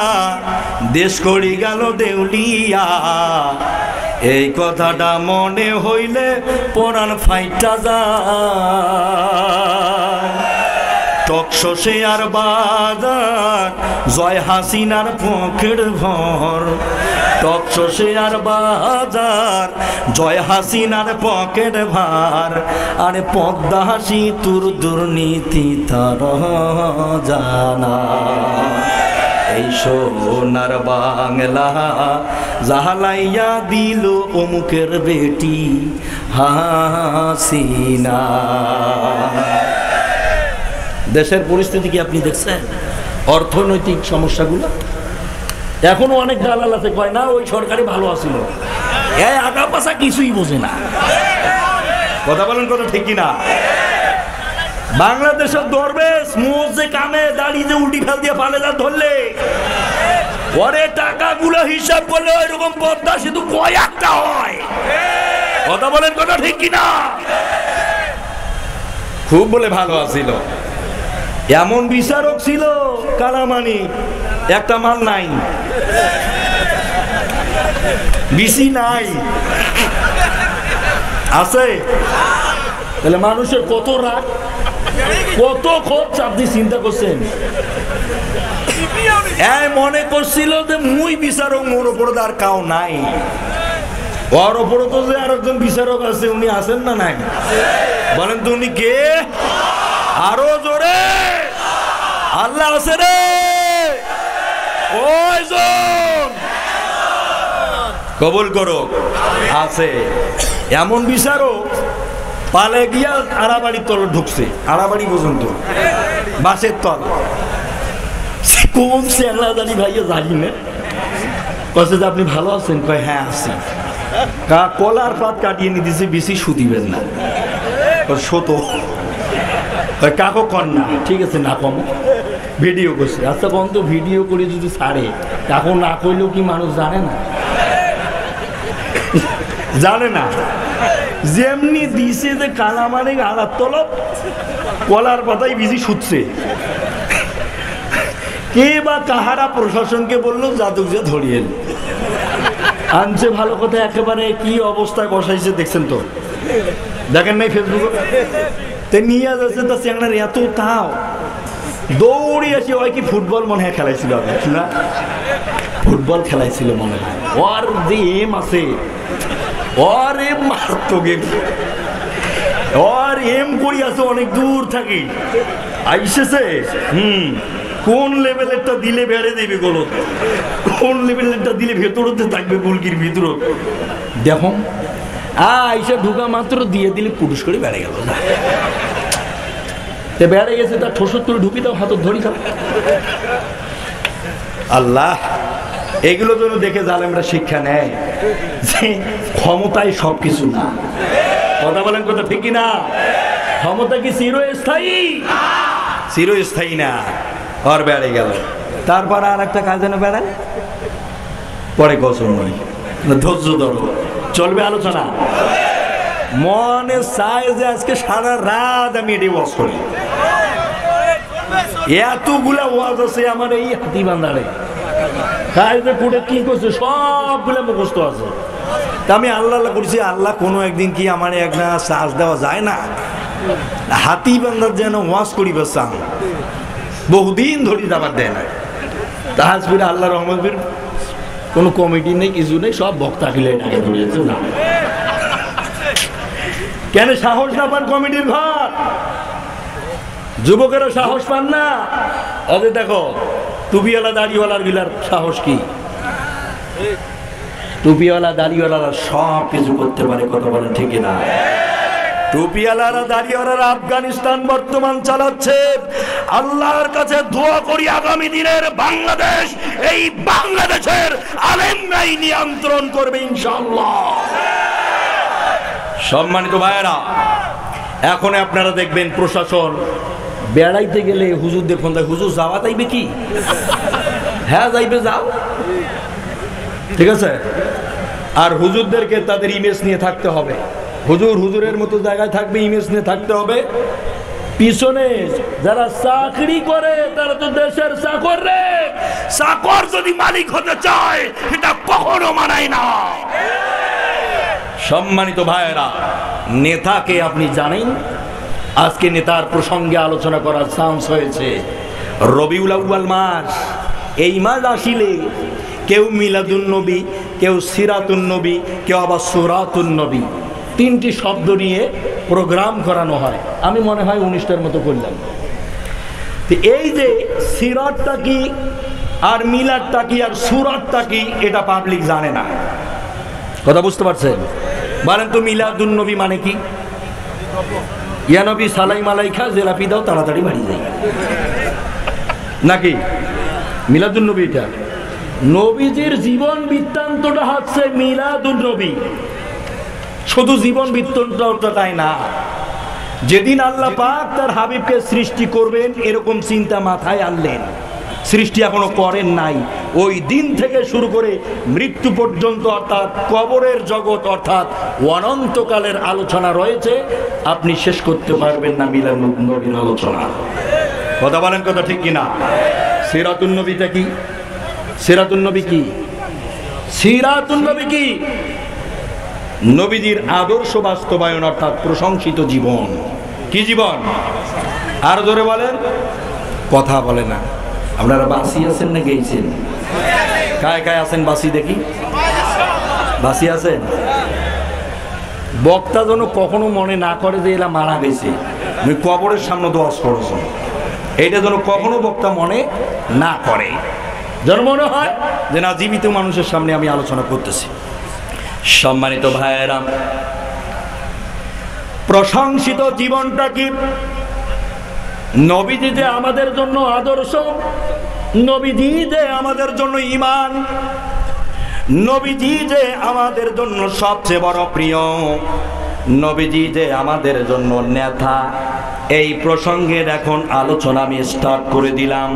দেশ করি গেল দেউলিয়া। এই কথাটা মনে হইলে পরাণ ফাইটা যায়। টকশসে আর বাজার জয় হাসিনার পকেট ভর, টকশসে আর বাজার জয় হাসিনার পকেট ভার। আরে পদ্মা হাসি তোর দুর্নীতি তার জানা। এই সোনার বাংলা জাহালাইয়া দিল অমুকের বেটি হাসিনা। দেশের পরিস্থিতি কি আপনি দেখছেন? অর্থনৈতিক সমস্যাগুলো এখনো অনেক দালাল আছে, কয় না ওই সরকারি ভালো আছিল, এই আগা পাশা কিছুই বোঝে না। কথা বলেন, কথা ঠিক কিনা? বাংলাদেশের দরবেশ মোজ যে কামে দাড়ি যে উল্টি ফেল দিয়ে পালে যা ধরলে, পরে টাকাগুলো হিসাব করলে ওইরকম পদ্মা শুধু কয়েকটা হয়। কথা বলেন, কথা ঠিক কিনা? খুব বলে ভালো আছিল। এমন বিচারক ছিল কালামানি, একটা মাল নাই, বিসি নাই, আছে। তাহলে মানুষের কত রাগ, কত খোঁজ আপনি চিন্তা করছেন? মনে করছিল যে মুই বিচারক, মোর ওপরে আর কাউ নাই। ওর ওপরে তো যে আর একজন বিচারক আছে, উনি আছেন না নাই? বলেন তো উনি কে? আরো জোরে আল্লাহ আছে রে, ওইজন কবুল করো। আছে এমন বিচারক, পালে গিয়া আড়াবাড়ির তল ঢুকছে, আড়াবাড়ি পর্যন্ত বাসের তল। কোন চেলা জানি ভাইয়া জানি না, কছে যে আপনি ভালো আছেন? কয় হ্যাঁ আছি। কলার পাত কাটিয়ে নিয়ে দিছে, বেশি সুদিবেন না, শত কাকো কন না, ঠিক আছে না কম ভিডিও করছে। আচ্ছা কম তো ভিডিও করে যদি ছাড়ে, কাকো না করলেও কি মানুষ জানে না? জানে না। যেমনি দিছে যে কালা মানে আড়ার তলব, কলার পাতায় বেশি শুচ্ছে। কে বা কাহারা প্রশাসনকে বললো জাদুক যে ধরিয়ে আনছে। ভালো কথা, একেবারে কি অবস্থায় বসাইছে দেখছেন তো, দেখেন নাই ফেসবুকে? তে নিয়ে যাচ্ছে তা চ্যাংড়ার এত তাও দৌড়ি আসি। ওই কি ফুটবল মনে হয় খেলাইছিল না? ফুটবল খেলাইছিল মনে হয়। ওর যে এম আছে, ওর এম মারতো গেম, ওর এম করি আছে অনেক দূর থাকি আইসেছে। কোন লেভেলেরটা দিলে বেড়ে দেবে গোল, কোন লেভেলেরটা দিলে ভেতরতে থাকবে গোলকির ভিতর। দেখো আইসা ঢুকা মাত্র দিয়ে দিলে পুরুষ করে বেড়ে গেল না, বেড়ে গেছে তার ঠোসর তুলে ঢুকি দাও, হাত ধরি খাও। আল্লাহ এগুলো যেন দেখে জালেমরা শিক্ষা নেয় যে ক্ষমতায় সবকিছু না। কথা বলেন, কথা ঠিক না? ক্ষমতা কি চিরস্থায়ী? চিরস্থায়ী না। আর বেড়ে গেল, তারপর আর একটা কাজ যেন বেড়ায়, পরে কসম নয়, ধৈর্য ধরো, চলবে আলোচনা। মনে চায় যে আজকে সারা রাত আমি এটি ওয়াজ করি, এতগুলা ওয়াজ আছে আমার এই হাতি বান্ধারে, কাজে কুড়ে কি করছে সবগুলো মুখস্থ আছে। তা আমি আল্লাহ করছি, আল্লাহ কোনো একদিন কি আমার একটা চার্জ দেওয়া যায় না, হাতি বান্ধার যেন ওয়াজ করিবে চান, বহুদিন ধরে যাবার দেয় না। তাহাজপুরে আল্লাহ রহমতের কোনো কমিটি নেই, কিছু নেই, সব বক্তা খিলে এটাকে ধরিয়েছে না। কেন সাহস না পান কমিটির ঘর? যুবকেরা সাহস পান না? আরে দেখো টুপিওয়ালা দাড়িওয়ালার গিলার সাহস কি? টুপিওয়ালা দাড়িওয়ালারা সব কিছু করতে পারে, কথা বলেন ঠিক না? টুপিওয়ালারা দাড়িওয়ালারা আফগানিস্তান বর্তমান চালাচ্ছে। আল্লাহর কাছে দোয়া করি আগামী দিনের বাংলাদেশ, এই বাংলাদেশের আলেমরাই নিয়ন্ত্রণ করবে ইনশাআল্লাহ। সম্মানিত ভাইয়েরা, এখন আপনারা দেখবেন প্রশাসন বেড়াইতে গেলে হুজুরদের ফোন দেয়, হুজুর যাওয়া যাইবে কি? হ্যাঁ যাইবে, যাও, ঠিক আছে। আর হুজুরদেরকে তাদের ইমেজ নিয়ে থাকতে হবে, হুজুর হুজুরের মতো জায়গায় থাকবে, ইমেজ নিয়ে থাকতে হবে। পিছনে যারা চাকরি করে তারা তো দেশের চাকর রে, চাকর যদি মালিক হতে চায় এটা কখনো মানায় না। সম্মানিত ভাইয়েরা, নেতাকে আপনি জানেন? আজকে নেতার প্রসঙ্গে আলোচনা করার চান্স হয়েছে। রবিউল আউয়াল মাস, এই মাস আসিলে কেউ মিলাদুন নবী, কেউ সিরাতুন নবী, কেউ আবার সুরাতুন নবী, তিনটি শব্দ নিয়ে প্রোগ্রাম করানো হয়। আমি মনে হয় 19টার মতো করলাম। এই যে সিরাতটা কি আর মিলাদটা কি আর সুরাতটা কি এটা পাবলিক জানে না। কথা বুঝতে পারছেন? বলেন তো মিলাদুন নবী মানে কি? ইয়া নবী সালাই মালাই খা, জেলাপি দাও, তাড়াতাড়ি বাড়ি যাই, নাকি? মিলাদুন নবী এটা নবীজির জীবন বৃত্তান্তটা হচ্ছে মিলাদুন নবী। শুধু জীবন বৃত্তান্তটা তাই না, যেদিন আল্লাহ পাক তার হাবিবকে সৃষ্টি করবেন এরকম চিন্তা মাথায় আনলেন, সৃষ্টি এখনো করেন নাই, ওই দিন থেকে শুরু করে মৃত্যু পর্যন্ত, অর্থাৎ কবরের জগৎ, অর্থাৎ অনন্তকালের আলোচনা রয়েছে। আপনি শেষ করতে পারবেন না মিলাদুন নবীর আলোচনা। কথা বলেন, কথা ঠিক কিনা? সিরাতুন নবীটা কি? সিরাতুন নবী কি? সিরাতুন নবী কি? নবীজির আদর্শ বাস্তবায়ন, অর্থাৎ প্রশংসিত জীবন। কি জীবন? আর জোরে বলেন, কথা বলে না। আপনারা বাসি আছেন না গেছেন? কায় কায় আছেন বাসি দেখি? বাসি আছেন? বক্তা যেন কখনো মনে না করে যে এরা মারা গেছে, আমি কবরের সামনে দোয়া করছি, এইটা যেন কখনো বক্তা মনে না করে, যেন মনে হয় যে না, জীবিত মানুষের সামনে আমি আলোচনা করতেছি। সম্মানিত ভাইয়েরা, প্রশংসিত জীবনটা কি? নবীজি যে আমাদের জন্য আদর্শ, নবীজি যে আমাদের জন্য ঈমান, নবীজি যে আমাদের জন্য সবচেয়ে বড় প্রিয়, নবীজি যে আমাদের জন্য নেতা, এই প্রসঙ্গের এখন আলোচনা আমি স্টার্ট করে দিলাম।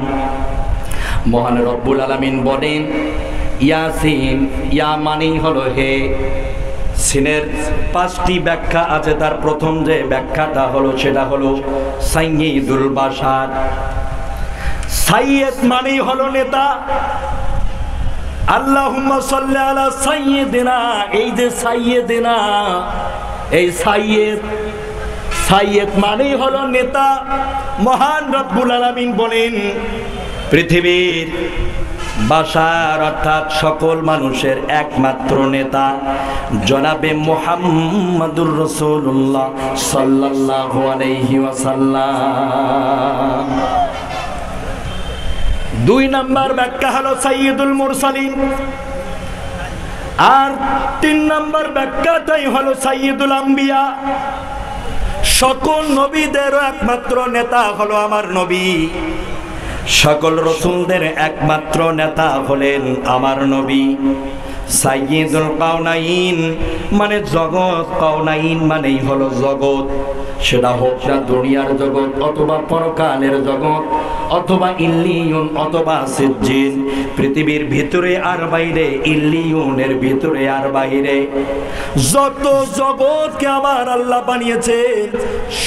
মহান রব্বুল আলামিন বলেন, ইয়াসিন, ইয়া মানেই হলো হে। সিনের 5টি ব্যাখ্যা আছে, তার প্রথম যে ব্যাখ্যাটা হলো সেটা হলো সাইয়্যিদুল বাশার। সাইয়্যিদ মানেই হলো নেতা। আল্লাহুম্মা সাল্লি আলা সাইয়্যিদিনা, এই যে সাইয়্যিদিনা, এই সাইয়্যিদ মানেই হলো নেতা। মহান রব্বুল আলামিন বলেন, পৃথিবীর বাশার অর্থাৎ সকল মানুষের একমাত্র নেতা জনাবে মুহাম্মাদুর রাসূলুল্লাহ সাল্লাল্লাহু আলাইহি ওয়াসাল্লাম। 2 নম্বর ব্যাখ্যা হলো সাইয়্যিদুল মুরসালিন। আর 3 নম্বর ব্যাখ্যাটাই হলো সাইয়্যিদুল আম্বিয়া, সকল নবীদের একমাত্র নেতা হলো আমার নবী, সকল রাসূলদের একমাত্র নেতা হলেন আমার নবী। সাইয়্যিদুল কাওনাইন মানে জগৎ, কাওনাইন মানেই হলো জগৎ, সেটা হোক না দুনিয়ার জগৎ অথবা পরকালের জগৎ অথবা ইল্লিয়ুন অথবা সিজ্জিন, পৃথিবীর ভিতরে আর বাইরে, ইল্লিয়ুনের ভিতরে আর বাইরে যত জগৎকে আমার আল্লাহ বানিয়েছে,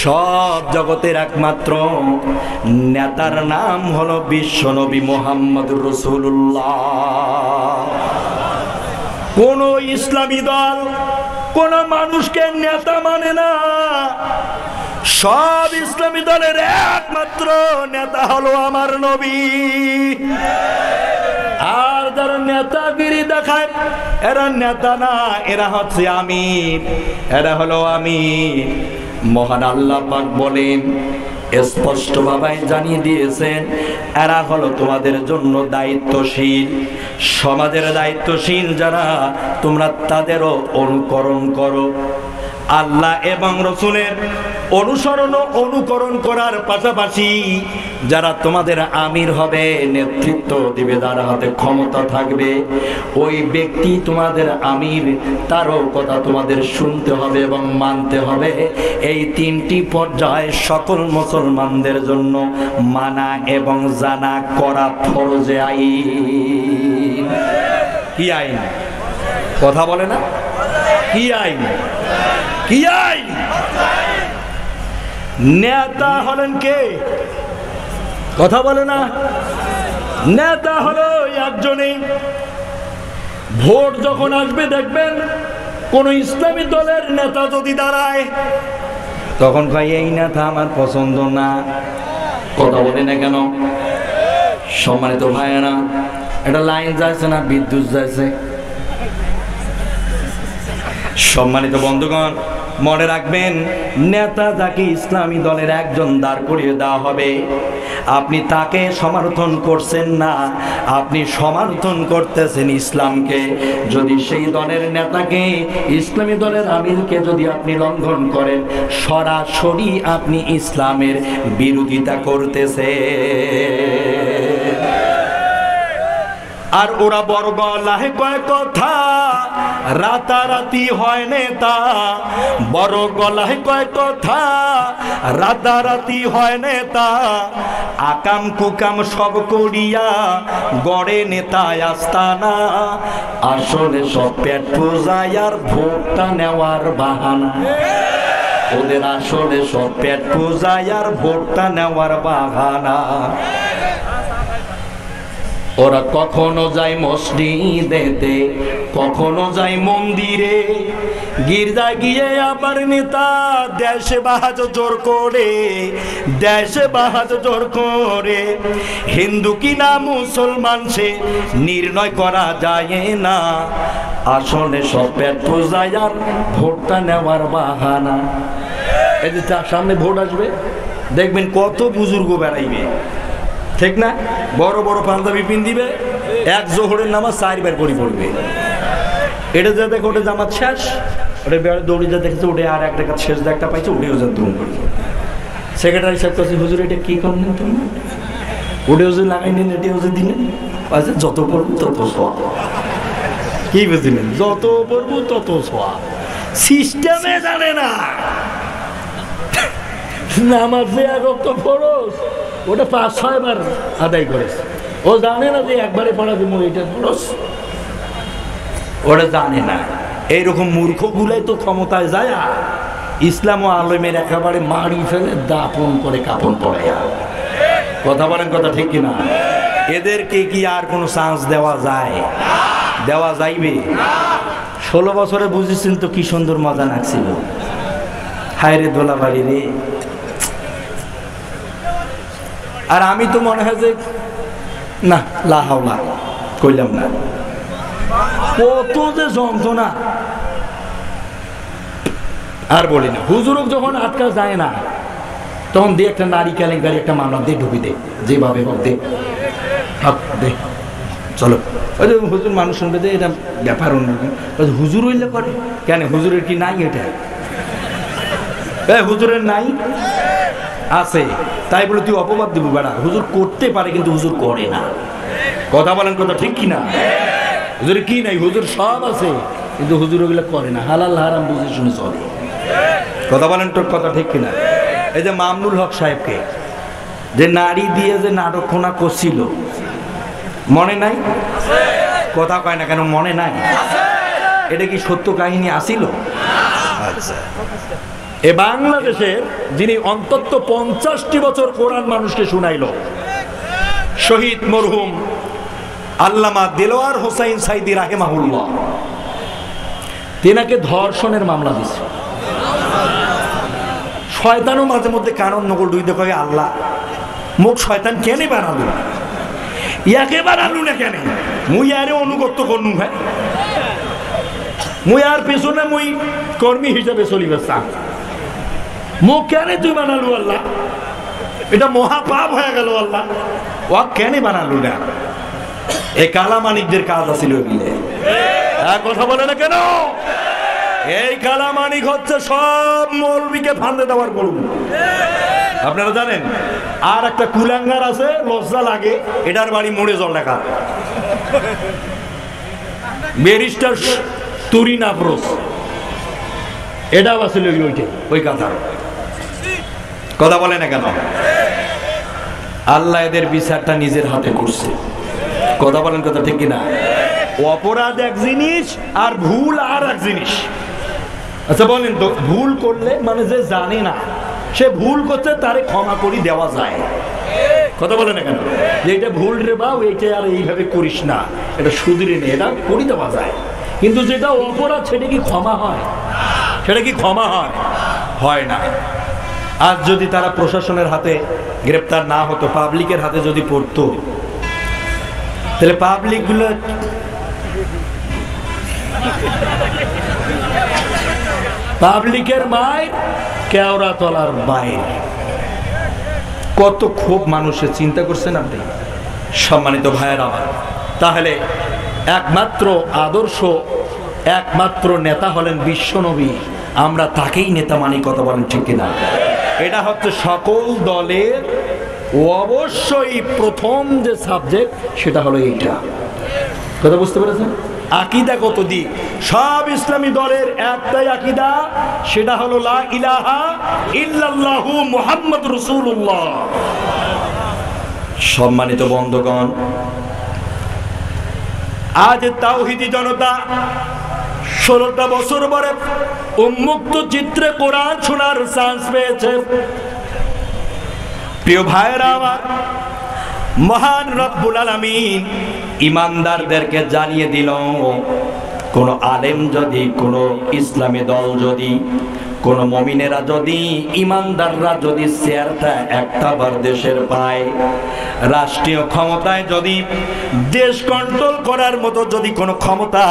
সব জগতের একমাত্র নেতার নাম হলো বিশ্বনবী মুহাম্মদুর রাসূলুল্লাহ। কোন ইসলামী দল কোন মানুষকে নেতা মানে না, সব ইসলামী দলের একমাত্র নেতা হলো আমার নবী। আর যারা নেতাগিরি দেখায় এরা নেতা না, এরা হচ্ছে আমির, এরা হলো আমির। মহান আল্লাহ পাক বলেন, স্পষ্ট ভাবে জানিয়ে দিয়েছেন, এরা হলো তোমাদের জন্য দায়িত্বশীল, সমাজের দায়িত্বশীল যারা, তোমরা তাদেরও অনুকরণ করো। আল্লাহ এবং রাসূলের অনুসরণ ও অনুকরণ করার পাশাপাশি যারা তোমাদের আমির হবে, নেতৃত্ব দিবে, যার হাতে ক্ষমতা থাকবে, ওই ব্যক্তি তোমাদের আমির, তারও কথা তোমাদের শুনতে হবে এবং মানতে হবে। এই 3টি পর্যায়ে সকল মুসলমানদের জন্য মানা এবং জানা করা ফরজে আইন। কি আইন? কথা বলে না, কি আইন? কি আইন? নেতা হলেন কে? কথা বলে না। নেতা হলো একজনই। ভোট যখন আসবে দেখবেন কোন ইসলামী দলের নেতা যদি দাঁড়ায়, তখন কয় এই নেতা আমার পছন্দ না। কথা বলে না কেন? সম্মানিত ভাইয়েরা, এটা লাইন যাচ্ছে না বিদ্যুৎ যাচ্ছে। সম্মানিত বন্ধুগণ, মনে রাখবেন, নেতা যাকে ইসলামী দলের একজন দাঁড় করিয়ে দেওয়া হবে, আপনি তাকে সমর্থন করছেন না, আপনি সমর্থন করতেছেন ইসলামকে। যদি সেই দলের নেতাকে, ইসলামী দলের আমিরকে যদি আপনি লঙ্ঘন করেন, সরাসরি আপনি ইসলামের বিরোধিতা করতেছেন। আর ওরা বড় গলায় কয় কথা, রাতারাতি হয় নেতা। বড় গলায় কয় কথা, রাতারাতি হয় নেতা। আকাম কুকাম সব করিয়া গড়ে নেতায় আস্তানা, আসলে সব পেট পূজায় আর ভোটটা নেওয়ার বাহানা। ওদের আসলে সব পেট পূজায় আর ভোটটা নেওয়ার বাহানা। ওরা কখনো যায় মসজিদেতে, কখনো যায় মন্দিরে, গির্জায় গিয়ে আবার নেতা দেশে বাহাজ জোর করে, দেশে বাহাজ জোর করে। হিন্দু কিনা মুসলমান সে নির্ণয় করা যায় না, আসলে সব পেট পূজায় আর ভোটটা নেওয়ার বাহানা। এই যে সামনে ভোট আসবে, দেখবেন কত বুজুর্গ বেড়াইবে, ঠিক না? বড় বড় পাঞ্জাবি পিন দিবে, এক জোহরের নামাজ 4 বার করে পড়বে। এটা যা দেখো ওটা জামাত শেষ, ওটা বেড়ে দৌড়ি যা দেখেছে, ওটা আর একটা কাজ শেষ একটা পাইছে, ওটাও যা দ্রুম করবে। সেক্রেটারি সাহেব কাছে, হুজুর এটা কি করলেন তুমি? ওটাও যে লাগাই নেন, এটাও যে দিলেন। আচ্ছা, যত পড়বো তত সওয়াব। কি বুঝলেন? যত পড়বো তত সওয়াব। সিস্টেমে জানে না নামাজে এক ওয়াক্ত ফরজ, ওটা 5-6 বার আদায় করেছে। ও জানে না যে একবারে পড়া দিব এটা ফরজ, ওটা জানে না। এইরকম মূর্খগুলাই তো ক্ষমতায় যায়, ইসলাম ও আলেমের একেবারে মারি ফেলে দাপন করে কাপন পড়াইয়া। কথা বলেন, কথা ঠিক কিনা? এদেরকে কি আর কোনো চান্স দেওয়া যায়? দেওয়া যাইবে? 16 বছরে বুঝেছেন তো কি সুন্দর মজা লাগছিল। হায় রে দোলা বাড়ি রে। আর আমি তো মনে হয় যে না, লা হাওলা কইলাম না, কত যে যন্ত্রণা। আর বলি না, হুজুরক যখন আটকা যায় না, তখন দিয়ে একটা নারী কেলেঙ্কারি একটা মামলা দিয়ে ঢুকি দে, যেভাবে হোক দে, দে চলো। ওই যে হুজুর মানুষ শুনবে যে এটা ব্যাপার অন্যরকম, হুজুর হইলে করে কেন? হুজুরের কি নাই? এটা হুজুরের নাই আছে, তাই বলে তুই অপবাদ দিব? বেড়া, হুজুর করতে পারে কিন্তু হুজুর করে না। কথা বলেন, কথা ঠিক কিনা? হুজুর কি নাই? হুজুর সব আছে কিন্তু হুজুর ওগুলো করে না, হালাল হারাম বুঝে শুনে চলে। কথা বলেন, তোর কথা ঠিক কিনা? এই যে মামুনুল হক সাহেবকে যে নারী দিয়ে যে নাটকখানা করছিল, মনে নাই? কথা কয় না কেন? মনে নাই? এটা কি সত্য কাহিনী আসিল? আচ্ছা, এ বাংলাদেশের যিনি অন্তত 50টি বছর কোরআন মানুষকে শুনাইল, শহীদ মরহুম আল্লামা দেলোয়ার হোসাইন সাইদি রাহেমাহুল্লাহ, তেনাকে ধর্ষণের মামলা দিছে। শয়তানও মাঝে মধ্যে কারণ নকল দুই দেখে, আল্লাহ মুখ শয়তান কেনে বানালো, ইয়াকে বানালু না কেন? মুই আরে অনুগত্য করনু, ভাই মুই আর পেছনে মুই কর্মী হিসাবে চলিবে চা, মুখ কেন তুই বানালু আল্লাহ? এটা মহাপাপ হয়ে গেল আল্লাহ, ও কেন বানালু না? এই কালামানিকদের কাজ আছিল এগুলো। কথা বলে না কেন? এই কালামানিক হচ্ছে সব মৌলবীকে ফান্দে দেওয়ার গরু, আপনারা জানেন। আর একটা কুলাঙ্গার আছে, লজ্জা লাগে, এটার বাড়ি মোড়ে জল লেখা, ব্যারিস্টার তুরিন আফরোজ, এটাও আসলে ওই কথা। কথা বলে না কেন? আল্লাহ এদের বিচারটা নিজের হাতে করছে। কথা বলেন, কথা ঠিক কিনা? অপরাধ এক জিনিস আর ভুল আর এক জিনিস। আচ্ছা বলেন তো, ভুল করলে মানে যে জানে না সে ভুল করছে, তারে ক্ষমা করি দেওয়া যায়? কথা বলে না কেন? যে এটা ভুল রে বাবু, এইটা আর এইভাবে করিস না, এটা শুধরে নে, এটা করি দেওয়া যায়। কিন্তু যেটা অপরাধ সেটা কি ক্ষমা হয়? সেটা কি ক্ষমা হয়? হয় না। আজ যদি তারা প্রশাসনের হাতে গ্রেপ্তার না হতো, পাবলিকের হাতে যদি পড়তো, তাহলে পাবলিক গুলো পাবলিকের মায়ের কেওড়া তলার বাইরে কত খুব মানুষের চিন্তা করছেন আপনি? সম্মানিত ভাইয়ের আমার, তাহলে একমাত্র আদর্শ, একমাত্র নেতা হলেন বিশ্বনবী, আমরা তাকেই নেতা মানি। কথা বলেন ঠিক কিনা? এটা হচ্ছে সকল দলের অবশ্যই প্রথম যে সাবজেক্ট, সেটা হলো এইটা। কথা বুঝতে পেরেছেন? আকীদা কত দিক, সব ইসলামী দলের একটাই আকীদা, সেটা হলো লা ইলাহা ইল্লাল্লাহু মুহাম্মাদুর রাসূলুল্লাহ। সম্মানিত বন্ধুগণ, আজ তাওহীদি জনতা 16টা বছর পরে উন্মুক্ত চিত্রে কোরআন শোনার চান্স পেয়েছে। প্রিয় ভাইরা আমার, মহান রব্বুল আলামিন ইমানদারদেরকে জানিয়ে দিল, কোন আলেম যদি, কোন ইসলামী দল যদি, কোন মুমিনেরা যদি, ইমানদাররা যদি চেয়ারটা একটা বার দেশের পায়, রাষ্ট্রীয় ক্ষমতায় যদি, দেশ কন্ট্রোল করার মতো যদি কোনো ক্ষমতা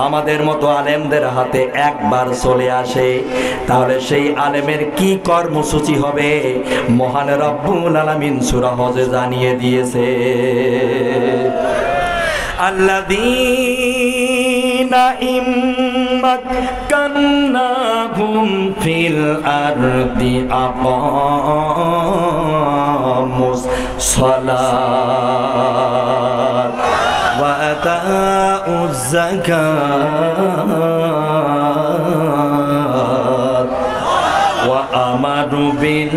আমাদের মতো আলেমদের হাতে একবার চলে আসে, তাহলে সেই আলেমের কি কর্মসূচি হবে মহান রব্বুল আলামিন সূরা হজে জানিয়ে দিয়েছে। আল্লাযীনা ইম্মাক্কান্নাহুম ফিল আরদি আকামুস সালাত ওয়া আতাউজ যাকাত ওয়া আমারু বিল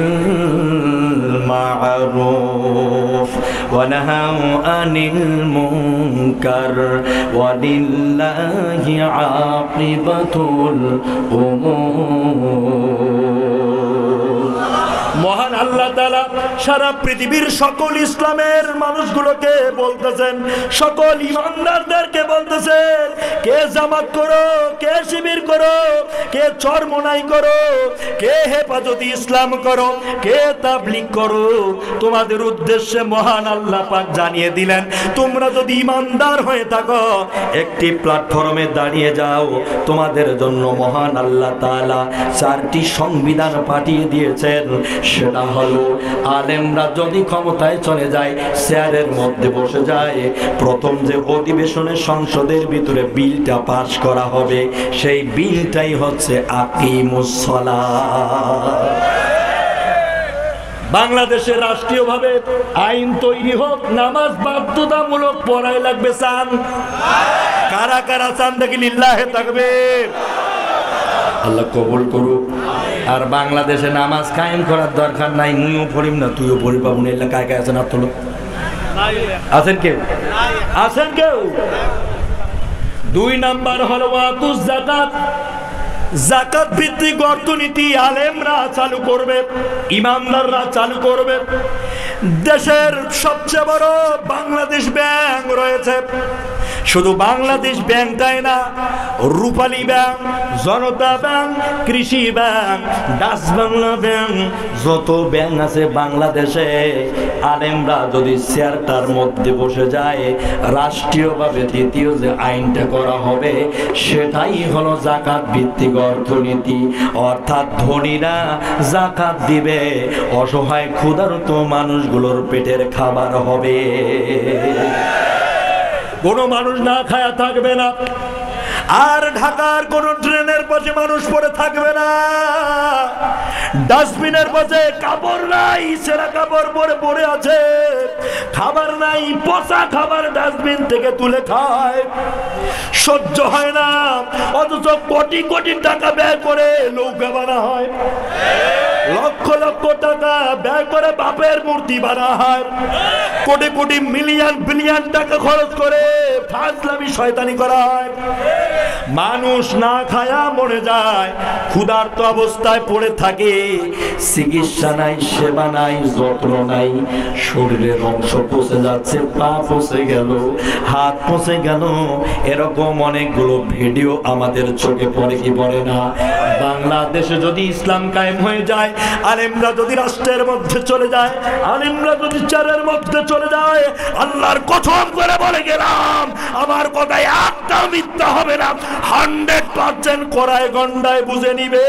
মা'রুফ ওয়া নাহাউ আনিল মুনকার ওয়া লিল্লাহি আকিবাতুল উমুর। মহান আল্লাহ তাআলা সারা পৃথিবীর সকল ইসলামের মানুষগুলোকে বলতেছেন, সকল ইমানদারদেরকে বলতেছেন, কে জামাত করো, কে শিবির করো, কে চরমনাই করো, কে হেফাজতে ইসলাম করো, কে তাবলীগ করো, তোমাদের উদ্দেশ্যে মহান আল্লাহ পাক জানিয়ে দিলেন, তোমরা যদি ইমানদার হয়ে থাকো একটি প্ল্যাটফর্মে দাঁড়িয়ে যাও, তোমাদের জন্য মহান আল্লাহ তাআলা 4টি সংবিধান পাঠিয়ে দিয়েছেন। সেটা হলো আলেমরা যদি ক্ষমতায় চলে যায়, চেয়ারের মধ্যে বসে যায়, প্রথম যে অধিবেশনে সংসদের ভিতরে বিলটা পাস করা হবে, সেই বিলটাই হচ্ছে আকিমুস সালাত। বাংলাদেশে রাষ্ট্রীয়ভাবে আইন তৈরি হোক, নামাজ বাধ্যতামূলক পড়াই লাগবে। চান? কারা কারা চান দেখি লিল্লাহে তাকবীর। আল্লাহ কবুল করুক। আর বাংলাদেশে নামাজ কায়েম করার দরকার নাই, মুইও পড়িম না, তুইও পড়িবা। মনে এলাকায় কায় আছেন? তোলো। আছেন কেউ? আছেন কেউ? 2 নাম্বার হলো ওয়াতুজ যাকাত। যাকাত ভিত্তিক অর্থনীতি আলেমরা চালু করবে, ইমানদাররা চালু করবে। দেশের সবচেয়ে বড় বাংলাদেশ ব্যাংক রয়েছে। শুধু বাংলাদেশ ব্যাংকটাই না, রূপালী ব্যাংক, জনতা ব্যাংক, কৃষি ব্যাংক, ডাচ বাংলা ব্যাংক, যত ব্যাংক আছে বাংলাদেশে, আলেমরা যদি চেয়ারটার মধ্যে বসে যায়, রাষ্ট্রীয়ভাবে দ্বিতীয় যে আইনটা করা হবে সেটাই হলো যাকাত ভিত্তিক অর্থনীতি। অর্থাৎ ধনীরা যাকাত দিবে, অসহায় ক্ষুধার্ত মানুষগুলোর পেটের খাবার হবে। কোনো মানুষ না খায়া থাকবে না। আর ঢাকার কোন ট্রেনের পাশে মানুষ পড়ে থাকবে না। ডাস্টবিনের পাশে কাপড় নাই, ছেঁড়া কাপড় পরে পড়ে আছে। খাবার নাই, পচা খাবার ডাস্টবিন থেকে তুলে খায়। সহ্য হয় না, অথচ কোটি কোটি টাকা ব্যয় করে নৌকা বানা হয়, লক্ষ লক্ষ টাকা ব্যয় করে বাপের মূর্তি বানা হয়, কোটি কোটি মিলিয়ন বিলিয়ন টাকা খরচ করে ফাজলামি শয়তানি করা হয়। মানুষ না খায়া মরে যায়, ক্ষুধার্ত অবস্থায় পড়ে থাকে। চিকিৎসা নাই, সেবা নাই, যত্ন নাই। শরীরের অংশ পচে যাচ্ছে, পা পচে গেল, হাত পচে গেল। এরকম অনেকগুলো ভিডিও আমাদের চোখে পড়ে কি পড়ে না? বাংলাদেশে যদি ইসলাম কায়েম হয়ে যায়, আলেমরা যদি রাষ্ট্রের মধ্যে চলে যায়, আলেমরা যদি চেয়ারের মধ্যে চলে যায়, আল্লাহর কসম করে বলে গেলাম, আমার কথায় একটা মিথ্যা হবে না। 100% কড়ায় গন্ডায় বুঝে নিবে।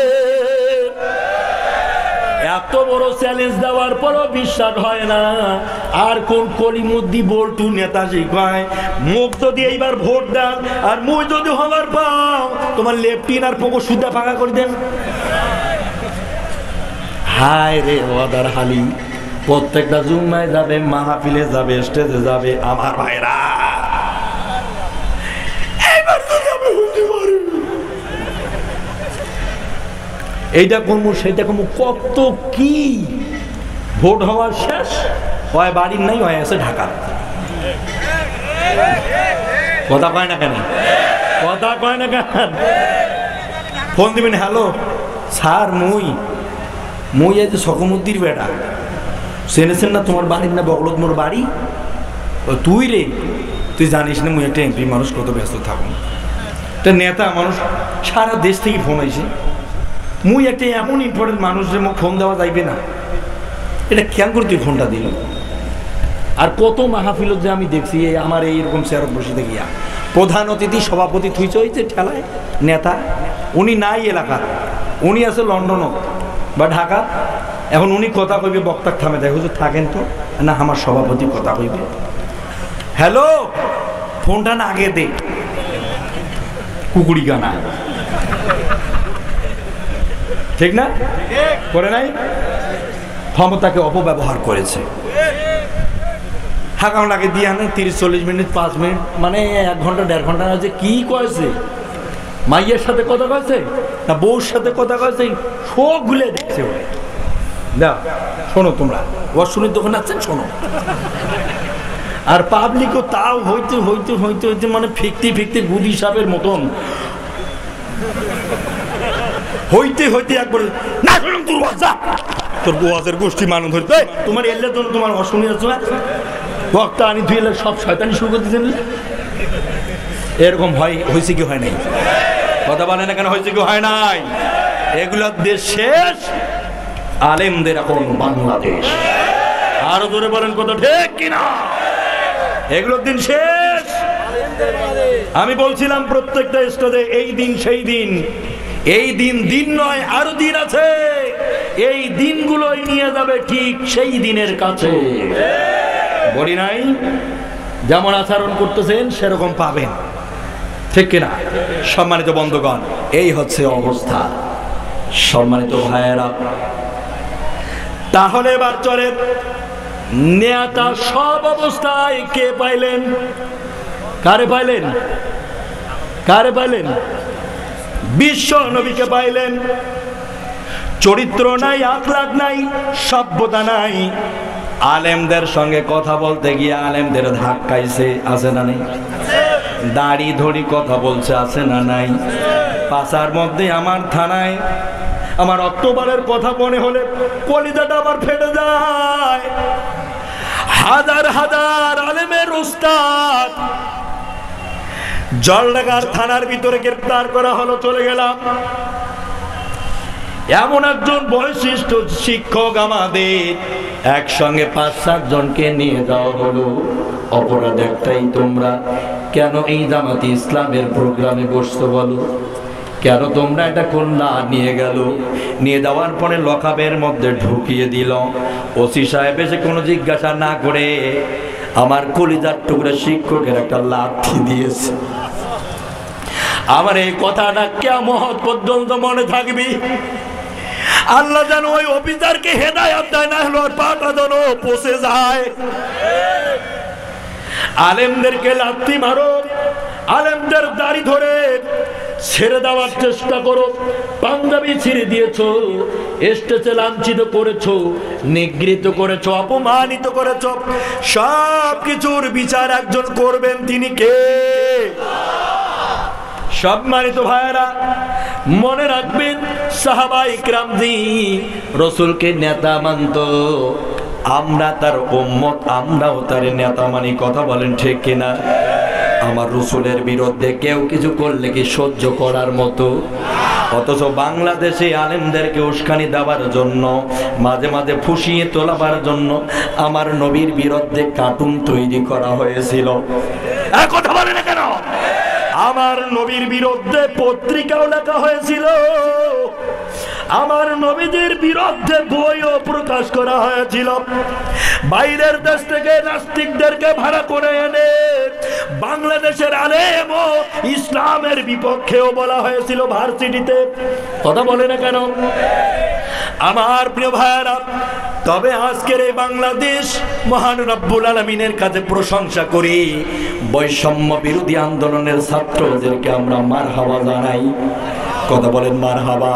এত বড় চ্যালেঞ্জ দেওয়ার পরও বিশ্বাস হয় না। আর কোন কলিমুদ্দি বল্টু নেতা শিখায়, মুখ যদি এইবার ভোট দেন আর মুই যদি হবার পাও, তোমার লেফটিন আর পোকো সুদা ফাঁকা করে দেন। হায় রে ওয়াদার হালি, প্রত্যেকটা জুম্মায় যাবে, মাহফিলে যাবে, স্টেজে যাবে, আমার ভাইরা এইটা কমু সেইটা কমু, কত কি। ভোট হওয়ার শেষ, হয় বাড়ির নাই, হয় আছে ঢাকা। কথা কয় না কেন? কথা কয় না কেন? ফোন দিবেন, হ্যালো স্যার, মুই এই যে সকমুদ্দির বেড়া, চেনেছেন না? তোমার বাড়ির না বগলত মোর বাড়ি। তুই রে, তুই জানিস না মুই একটা এমপি মানুষ, কত ব্যস্ত থাকুন। একটা নেতা মানুষ, সারা দেশ থেকে ফোন আইছে। মুই একটা এমন ইম্পর্টেন্ট মানুষ যে মুখ ফোন দেওয়া যাইবে না, এটা কেন করে তুই ফোনটা দিল? আর কত মাহফিলত যে আমি দেখছি, আমার এইরকম চেয়ারত বসে দেখিয়া প্রধান অতিথি সভাপতি থুইছে ওই যে ঠেলায় নেতা, উনি নাই এলাকা, উনি আছে লন্ডনও বা ঢাকা। এখন উনি কথা কইবে, বক্তাক থামে দেয়, হুজুর থাকেন তো না, আমার সভাপতি কথা কইবে। হ্যালো, ফোনটা না আগে দে, কুকুরি গানা, ঠিক না? করে নাই, ক্ষমতাকে অপব্যবহার করেছে। হাঁকাও লাগে দিয়ে আনে 30-40 মিনিট, 5 মিনিট, মানে 1 ঘন্টা 1.5 ঘন্টা আছে। কি কয়েছে? মাইয়ের সাথে কথা কয়েছে না বউর সাথে কথা কয়েছে, সব গুলে দেখছে। না শোনো, তোমরা ওয়াশরুমের দোকানে আছেন, শোনো। আর পাবলিকও তাও হইতে হইতে হইতে হইতে মানে ফিকতে ফিকতে গুদি সাপের মতন হইতে হইতে একবার না, শুনুন তোর ওয়াজ, তোর ওয়াজের গোষ্ঠী মানুষ ধরতে তোমার এলে তো তোমার অশুনি আছে বক্তা আনি ধুয়ে সব শয়তানি শুরু করে দিয়েছেন। এরকম হয়েছে কি হয় নাই? কথা বলে না কেন? হয়েছে কি হয় নাই? এগুলোর দেশ শেষ, আলেমদের এখন বাংলাদেশ। আরো জোরে বলেন কত ঠিক কিনা? এগুলোর দিন শেষ। আমি বলছিলাম প্রত্যেকটা স্টেজে, এই দিন সেই দিন, এই দিন দিন নয়, আরো দিন আছে। এই দিনগুলোই নিয়ে যাবে ঠিক সেই দিনের কাছে। বলি নাই, যেমন আচরণ করতেছেন সেরকম পাবেন, ঠিক কিনা? সম্মানিত বন্ধুগণ, এই হচ্ছে অবস্থা। সম্মানিত ভাইয়েরা, তাহলে এবার চলেন, নেতা সব অবস্থায় কে পাইলেন? কারে পাইলেন? কারে পাইলেন? বিশ্ব নবীকে পাইলেন। চরিত্র নাই, আখলাক নাই, সভ্যতা নাই। আলেমদের সঙ্গে কথা বলতে গিয়ে আলেমদের ধাক্কাইছে, আছে না নাই? দাড়ি ধরি কথা বলছে, আছে না নাই? পাশার মধ্যে আমার থানায় আমার অক্টোবরের কথা মনে হলে কলিজাটা আবার ফেটে যায়। হাজার হাজার আলেমের উস্তাদ জলডাঙ্গার থানার ভিতরে গ্রেফতার করা হলো, চলে গেলাম। এমন একজন বৈশিষ্ট্য শিক্ষক আমাদের একসঙ্গে ৫-৭ জনকে নিয়ে যাওয়া হলো। অপরাধ একটাই, তোমরা কেন এই জামাতি ইসলামের প্রোগ্রামে বসছো বলো? কেন তোমরা এটা করলা? নিয়ে গেল, নিয়ে যাওয়ার পরে লকআপের মধ্যে ঢুকিয়ে দিল। ওসি সাহেব এসে কোনো জিজ্ঞাসা না করে আমার কলিজার টুকরা শিক্ষকের একটা লাথি দিয়েছে। আমার এই কথাটা কিয়ামত পর্যন্ত মনে থাকবি। আল্লাহ যেন ওই অফিসারকে হেদায়েত দেয়, না হলো পাটা যেন পচে যায়। আলেমদেরকে লাথি মারো, আলেমদের দাড়ি ধরে ছেড়ে দেওয়ার চেষ্টা করো। পাঞ্জাবি ছিঁড়ে দিয়েছো, স্টেজে লাঞ্ছিত করেছো, নিগৃহীত করেছো, অপমানিত করেছো। সব কিছুর বিচার একজন করবেন, তিনি কে? সম্মানিত ভাইয়েরা, মনে রাখবেন, সাহাবায়ে কিরামজি রাসূলকে নেতা মানত, আমরা তার উম্মত, আমরাও তার নেতা মানি। কথা বলেন ঠিক কিনা? আমার রাসূলের বিরুদ্ধে কেউ কিছু করলে কি সহ্য করার মতো? অথচ বাংলাদেশে আলেমদেরকে উস্কানি দেওয়ার জন্য, মাঝে মাঝে ফুসিয়ে তোলাবার জন্য আমার নবীর বিরুদ্ধে কার্টুন তৈরি করা হয়েছিল। কথা বলে না কেন? আমার নবীর বিরুদ্ধে পত্রিকাও লেখা হয়েছিল, আমার নবীদের বিরুদ্ধে বইও প্রকাশ করা হয়েছিল। বাইরের দেশ থেকে নাস্তিকদেরকে ভাড়া করে এনে বাংলাদেশের আলেম ও ইসলামের বিপক্ষেও বলা হয়েছিল ভার্সিটিতে। কথা বলে না কেন? আমার প্রিয় ভাইয়েরা, তবে আজকের এই বাংলাদেশ মহান রব্বুল আলামিনের কাছে প্রশংসা করি, বৈষম্য বিরোধী আন্দোলনের ছাত্রদেরকে আমরা মারহাবা জানাই। কথা বলেন মারহাবা।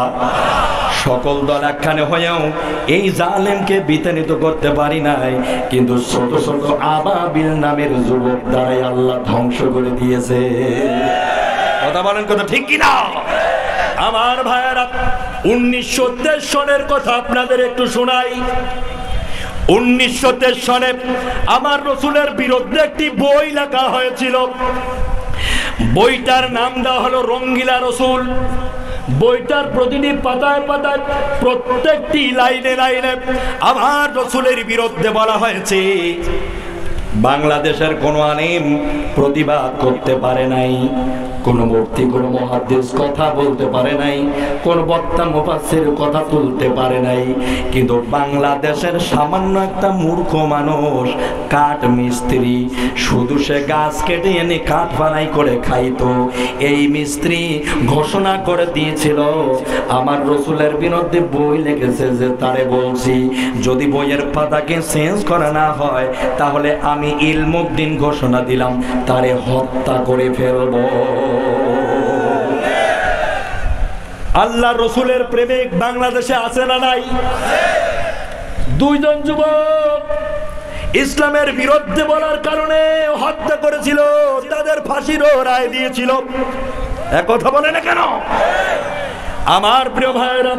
সকল দল একখানে হয়েও এই জালেমকে বিতাড়িত করতে পারি নাই, কিন্তু ছোট ছোট আবাবিল নামের যুবক দ্বারাই আল্লাহ ধ্বংস করে দিয়েছে। কথা বলেন, কথা ঠিক কিনা? আমার ভাইয়েরা, 1923 সনের কথা আপনাদের একটু শোনাই। 1923 সনে আমার রাসূলের বিরুদ্ধে একটি বই লেখা হয়েছিল। বইটার নাম দেওয়া হলো রঙ্গিলা রসুল। বইটার প্রতিটি পাতায় পাতায়, প্রত্যেকটি লাইনে লাইনে আমার রাসূলের বিরুদ্ধে বলা হয়েছে। বাংলাদেশের কোন আলেম প্রতিবাদ করতে পারে নাই, কোন মুফতি, কোন মুহাদ্দিস কথা বলতে পারে নাই, কোন বক্তা মুফাসসির কথা তুলতে পারে নাই। কিন্তু বাংলাদেশের সামান্য একটা মূর্খ মানুষ, কাঠ মিস্ত্রি, শুধু সে গাছ কেটে এনে কাঠ বানাই করে খাইতো, এই মিস্ত্রি ঘোষণা করে দিয়েছিল আমার রাসূলের বিরুদ্ধে বই লিখেছে, যে তারে বলছি যদি বইয়ের পাতাকে চেঞ্জ করা না হয় তাহলে আমি ইলমুদ্দিন ঘোষণা দিলাম তারে হত্যা করে ফেলবো। আল্লাহ রসুলের প্রেমিক বাংলাদেশে আছে না নাই? দুইজন যুবক ইসলামের বিরুদ্ধে বলার কারণে হত্যা করেছিল, তাদের ফাঁসিরও রায় দিয়েছিল। এক কথা বলে না কেন? আমার প্রিয় ভাইরা,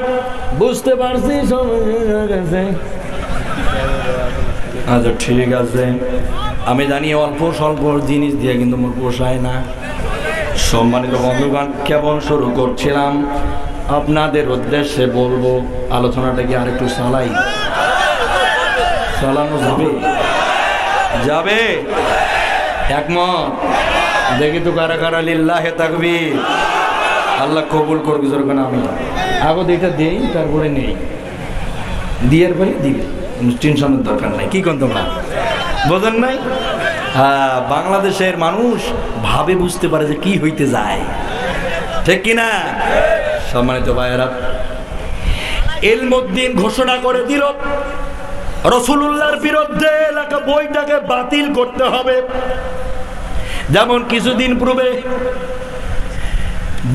বুঝতে পারছি সময় হয়ে গেছে। আচ্ছা ঠিক আছে, আমি জানি অল্প স্বল্প জিনিস দিয়ে কিন্তু আমার পোষায় না। সম্মানিত বন্ধুগণ, কেবল শুরু করছিলাম, আপনাদের উদ্দেশ্যে বলবো, আলোচনাটা কি আরেকটু চালাই? চালানো যাবে? যাবে? একমত? দেখি তো কারা কারা লিল্লাহে তাকবীর। আল্লাহ কবুল করবে। আমি আগে এটা দেই, তারপরে নেই। দিয়ের বলে দিবে, টেনশনের দরকার নাই। কি কোন তোমরা বোঝেন নাই? হ্যাঁ, বাংলাদেশের মানুষ ভাবে বুঝতে পারে যে কি হইতে যায়, ঠিক কিনা? সম্মানিত ভাইয়েরা, ইলমুদ্দিন ঘোষণা করে দিল রাসূলুল্লাহর বিরুদ্ধে লেখা বইটাকে বাতিল করতে হবে। যেমন কিছুদিন পূর্বে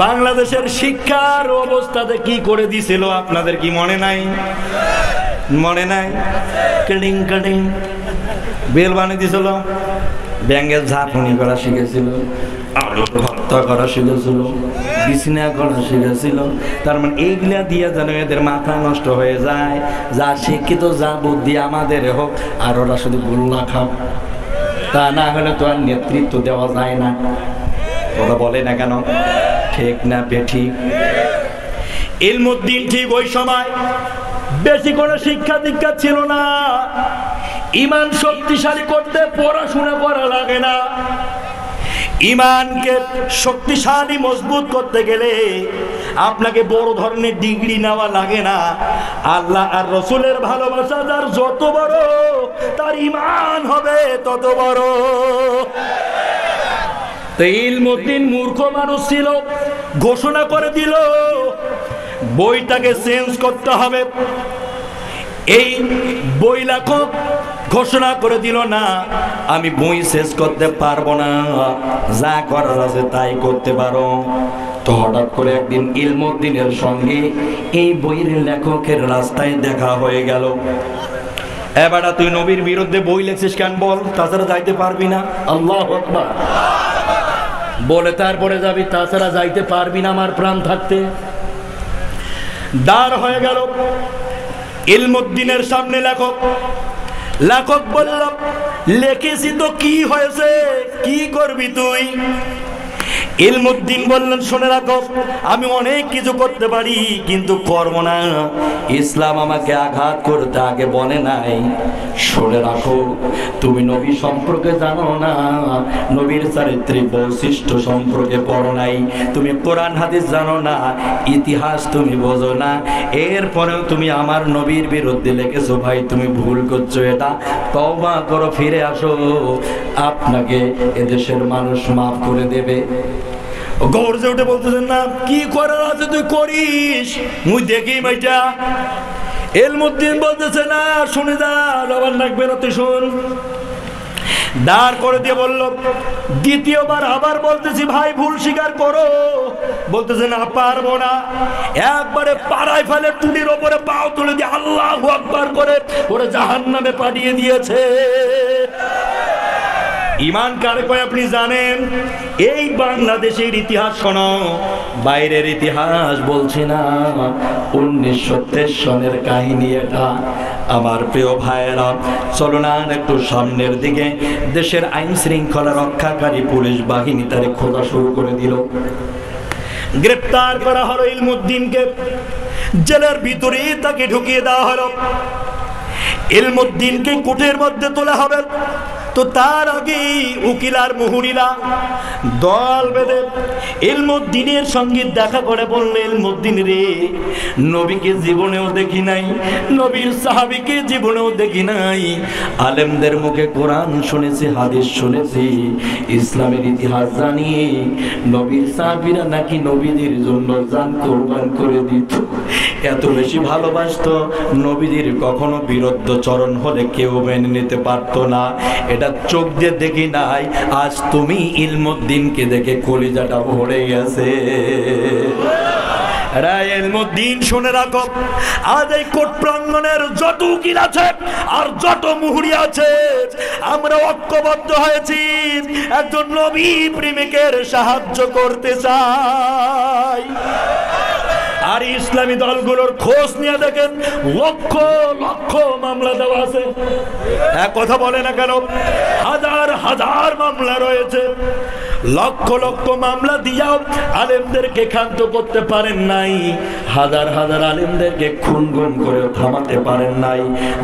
বাংলাদেশের শিক্ষার অবস্থাতে কি করে দিছিল আপনাদের কি মনে নাই? মনে নাই? কেডিং কেডিং বেল বানিয়ে দিছিল, ব্যাঙ্গের ঝাঁকুনি করা শিখেছিল, আলু ভর্তা করা শিখেছিল, বিছনা করা শিখেছিল। তার মানে এইগুলা দিয়ে যেন এদের মাথা নষ্ট হয়ে যায়, যা শিক্ষিত যা বুদ্ধি আমাদের হোক, আর ওরা শুধু গোল্লা খাও, তা না হলে তো আর নেতৃত্ব দেওয়া যায় না। ওরা বলে না কেন? ঠিক না বেঠিক? ইলমুদ্দিন ঠিক ওই সময় বেশি করে শিক্ষা দীক্ষা ছিল না। ইমান শক্তিশালী করতে পড়াশোনা করা লাগে না। ইমানকে শক্তিশালী মজবুত করতে গেলে আপনাকে বড় ধরনের ডিগ্রি নেওয়া লাগে না। আল্লাহ আর রসুলের ভালোবাসা যার যত বড়, তার ইমান হবে তত বড়। তো ইলমুদ্দিন মূর্খ মানুষ ছিল, ঘোষণা করে দিল বইটাকে চেঞ্জ করতে হবে। এই বই লেখক ঘোষণা করে দিল, না আমি বই শেষ করতে পারবো না, যা করার আছে তাই করতে পারো। তো হঠাৎ করে একদিন ইলমুদ্দিনের সঙ্গে এই বইয়ের লেখকের রাস্তায় দেখা হয়ে গেল। এবারে তুই নবীর বিরুদ্ধে বই লেখছিস কেন বল, তাছাড়া যাইতে পারবি না। আল্লাহু আকবার বলে তারপরে যাবি, তাছাড়া যাইতে পারবি না আমার প্রাণ থাকতে। দাঁড় হয়ে গেল ইলমুদ্দিনের সামনে লেখক। লেখক বলল, লিখেছি তো কি হয়েছে, কি করবি তুই? ইলমুদ্দিন বললেন, শুনে রাখো, আমি অনেক কিছু করতে পারি কিন্তু করব না। ইসলাম আমাকে আঘাত করতে আগে বলে নাই। শুনে রাখো, তুমি নবী সম্পর্কে জানো না, নবীর চারিত্রিক বৈশিষ্ট্য সম্পর্কে পড়ো নাই, তুমি কোরআন হাদিস জানো না, ইতিহাস তুমি বোঝো না, এরপরেও তুমি আমার নবীর বিরুদ্ধে লিখেছো। ভাই তুমি ভুল করছো, এটা তওবা করো, ফিরে আসো, আপনাকে এদেশের মানুষ মাফ করে দেবে। গর্জে উঠে বলতেছেন, না কি করার আছে তুই করিস, মুই দেখি ভাইটা। ইলমুদ্দিন বলতেছে, না শুনে যা, জবান রাখবে না, তুই শুন। দাঁড় করে দিয়ে বলল, দ্বিতীয়বার আবার বলতেছি ভাই ভুল স্বীকার করো। বলতেছে, না পারবো না। একবারে পাড়ায় ফেলে টুলির ওপরে পাও তুলে দিয়ে আল্লাহু আকবার করে ওরে জাহান্নামে পাঠিয়ে দিয়েছে। ইমান কারে কয় আপনি জানেন? এই বাংলাদেশের ইতিহাস শোনো, বাইরের ইতিহাস বলছি না, 1923 সনের কাহিনী এটা। আমার প্রিয় ভাইয়েরা, চলো না একটু সামনের দিকে। দেশের আইন শৃঙ্খলা রক্ষাকারী পুলিশ বাহিনী তারে খোঁজা শুরু করে দিল। গ্রেপ্তার করা হলো ইলমুদ্দিনকে, জেলের ভিতরে তাকে ঢুকিয়ে দেওয়া হলো। ইলমুদ্দিনকে কোর্টের মধ্যে তোলা হবে, তো তার আগে উকিল আর মুহুরিরা দল বেঁধে ইলমুদ্দিনের সঙ্গে দেখা করে বললে, ইলমুদ্দিন রে, নবীকে জীবনেও দেখি নাই, নবীর সাহাবীকে জীবনেও দেখি নাই, আলেমদের মুখে কোরআন শুনেছি, হাদিস শুনেছি, ইসলামের ইতিহাস জানি, নবীর সাহাবীরা নাকি নবীদের জন্য জান কোরবান করে দিত, এত বেশি ভালোবাসতো, নবীদের কখনো বিরুদ্ধ চরণ হলে কেউ মেনে নিতে পারতো না, এটা চোখ দিয়ে দেখি নাই। আজ তুমি ইলমুদ্দিনকে দেখে কলিজাটা ভরে গেছে। ইলমুদ্দিন শুনে রাখো, আজ এই কোর্ট প্রাঙ্গণের যত উকিল আছে আর যত মুহুরি আছে, আমরা ঐক্যবদ্ধ হয়েছি, একজন নবী প্রেমিকের সাহায্য করতে চাই। আর ইসলামী দলগুলোর খোঁজ নিয়ে দেখেন, লক্ষ লক্ষ মামলা দেওয়া আছে। এক কথা বলে না কেন, হাজার হাজার মামলা রয়েছে। লক্ষ লক্ষ মামলা দিয়াও আলেমদেরকে ক্ষান্ত করতে পারেন নাই, হাজার হাজার আলেমদেরকে খুন গুম করে থামাতে পারেন নাই,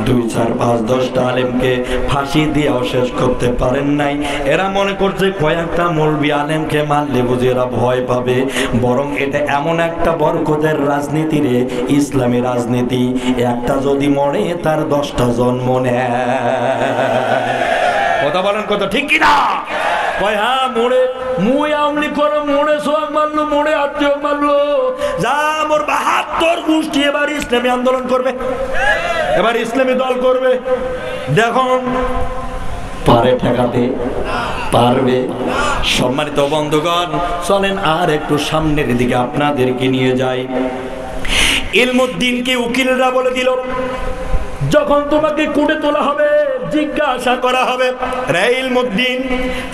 2, 4, 5, 10টা আলেমকে ফাঁসি দিয়েও শেষ করতে পারেন নাই। এরা মনে করছে কয়েকটা মৌলবি আলেমকে মারলে বুঝে এরা ভয় পাবে, বরং এটা এমন একটা বরকতের রাজনীতি রে, ইসলামী রাজনীতি। একটা যদি মরে তার 10টা জন্ম নেয়। কথা বলেন, কথা ঠিক কিনা? কয় হ্যাঁ, মোড়ে মুই আমলি করো, মোড়ে সোয়াগ মারলো, মোড়ে আত্মীয় মারলো, যা মোর 72 গোষ্ঠী এবার ইসলামী আন্দোলন করবে, এবার ইসলামী দল করবে। দেখুন পারে ঠেকাতে পারবে? সম্মানিত বন্ধুগণ, চলেন আর একটু সামনের দিকে আপনাদেরকে নিয়ে যাই। ইলমুদ্দিনকে উকিলরা বলে দিল, যখন তোমাকে কোর্টে তোলা হবে, জিজ্ঞাসা করা হবে, রে ইলমুদ্দিন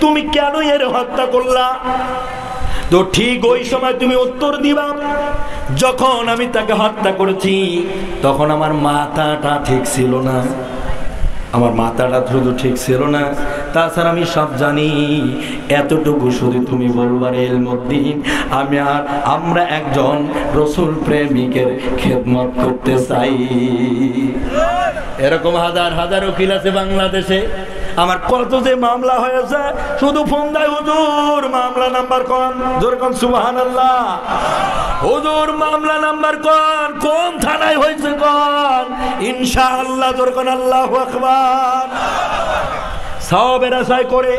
তুমি কেন এর হত্যা করলা? তো ঠিক ওই সময় তুমি উত্তর দিবা, যখন আমি তাকে হত্যা করেছি তখন আমার মাথাটা ঠিক ছিল না, আমার মাথাটা শুধু ঠিক ছিল না, তাছাড়া আমি সব জানি। এতটুকু শুধু তুমি বলবার ইলমুদ্দিন, আমরা একজন রসুল প্রেমিকের খেদমত করতে চাই। এরকম হাজার হাজার উকিল আছে বাংলাদেশে। আমার কত যে মামলা হয়েছে, শুধু ফোন দেয়, হুজুর মামলা নাম্বার কোন, জোরে কোন সুবহানাল্লাহ, হুজুর মামলা নাম্বার কোন, কোন থানায় হয়েছে কোন, ইনশাআল্লাহ জোরে কোন আল্লাহু আকবার। সওয়াবের আশায় করে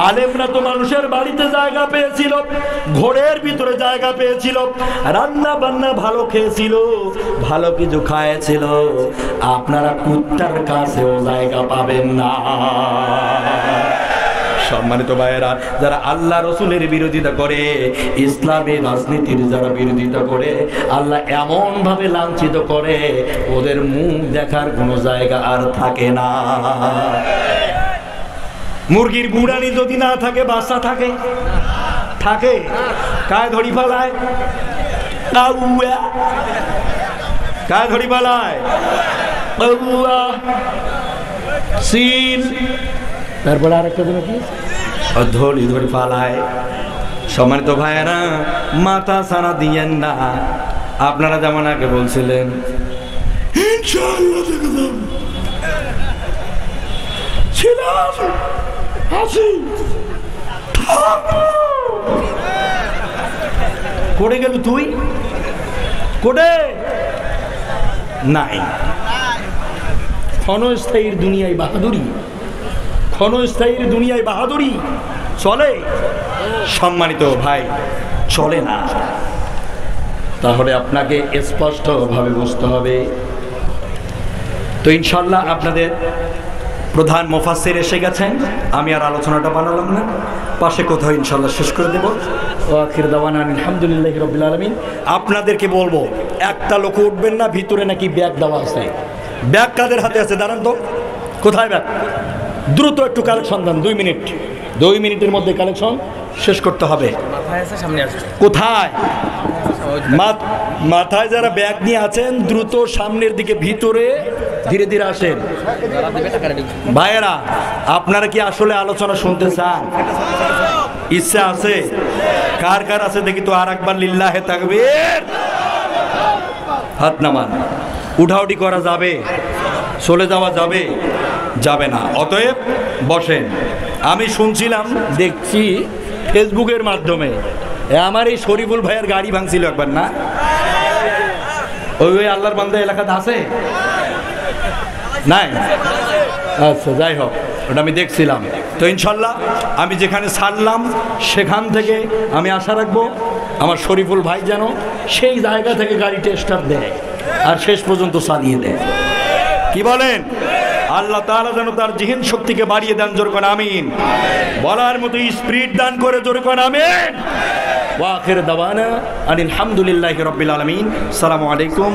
আলেমরা তো মানুষের বাড়িতে জায়গা পেয়েছিল, ঘরের ভিতরে জায়গা পেয়েছিল, রান্না বান্না ভালো খেয়েছিল, ভালো কিছু খাইয়েছিল। আপনারা কুত্তার কাছেও জায়গা পাবেন না। সম্মানিত ভাইয়েরা, যারা আল্লাহ রসুলের বিরোধিতা করে, ইসলামী রাজনীতির যারা বিরোধিতা করে, আল্লাহ এমন ভাবে লাঞ্ছিত করে, ওদের মুখ দেখার কোনো জায়গা আর থাকে না। মুরগির গুড়ানি যদি না থাকে, বাচ্চা থাকে থাকে কায় ধরি ফেলায়, কায় ধরি ফেলায়, সিল, তারপরে আরেকটা দিন কি ধরি ধরি পালায়। সম্মানিত ভাইয়েরা, মাথা ছাড়া দিয়েন না। আপনারা যেমন আগে বলছিলেন ইনশাআল্লাহ দেখে যাব, ছিলাম হাসি, কোটে গেল তুই, কোটে নাই। ক্ষণস্থায়ীর দুনিয়ায় বাহাদুরি, ক্ষণস্থায়ীর দুনিয়ায় বাহাদুরি চলে? সম্মানিত ভাই, চলে না। তাহলে আপনাকে স্পষ্টভাবে বুঝতে হবে। তো ইনশাল্লাহ আপনাদের প্রধান মুফাসসির এসে গেছেন, আমি আর আলোচনাটা বানালাম না, পাশে কোথাও ইনশাল্লাহ শেষ করে দেব। আখির দাওয়ানা আলহামদুলিল্লাহি রাব্বিল আলামিন। আপনাদেরকে বলবো, একটা লোক উঠবেন না, ভিতরে নাকি ব্যাগ দেওয়া আছে। ব্যাগ কাদের হাতে আছে? দাঁড়ান তো, কোথায় ব্যাগ? দ্রুত একটু কালেকশন দেন, 2 মিনিট, 2 মিনিটের মধ্যে কালেকশন শেষ করতে হবে। কোথায়? মাথায় যারা ব্যাগ নিয়ে আছেন, দ্রুত সামনের দিকে, ভিতরে ধীরে ধীরে আসেন। ভাইয়েরা, আপনারা কি আসলে আলোচনা শুনতে চান? ইচ্ছা আছে? কার কার আছে দেখি তো, আর একবার লিল্লাহে তাকবীর, হাত নামান। উঠাউঠি করা যাবে? চলে যাওয়া যাবে? যাবে না। অতএব বসেন। আমি শুনছিলাম, দেখছি ফেসবুকের মাধ্যমে, আমার এই শরীফুল ভাইয়ের গাড়ি ভাঙছিল একবার, না? ওই আল্লাহর বান্দা এলাকাতে আছে নাই? আচ্ছা, যাই হোক, ওটা আমি দেখছিলাম। তো ইনশাল্লাহ আমি যেখানে ছাড়লাম সেখান থেকে আমি আশা রাখবো আমার শরীফুল ভাই যেন সেই জায়গা থেকে গাড়িটা স্টার্ট দেয় আর শেষ পর্যন্ত চালিয়ে দেয়। কি বলেন? আল্লাহ তাআলা যেন তার জিহ্ন শক্তিকে বাড়িয়ে দেন, জোরে কোন আমিন। বলার মতো স্পিরিট দান করে, জোরে কোন আমিন। ওয়া আখির দাওয়ানা আলহামদুলিল্লাহি রাব্বিল আলামিন। আসসালামু আলাইকুম।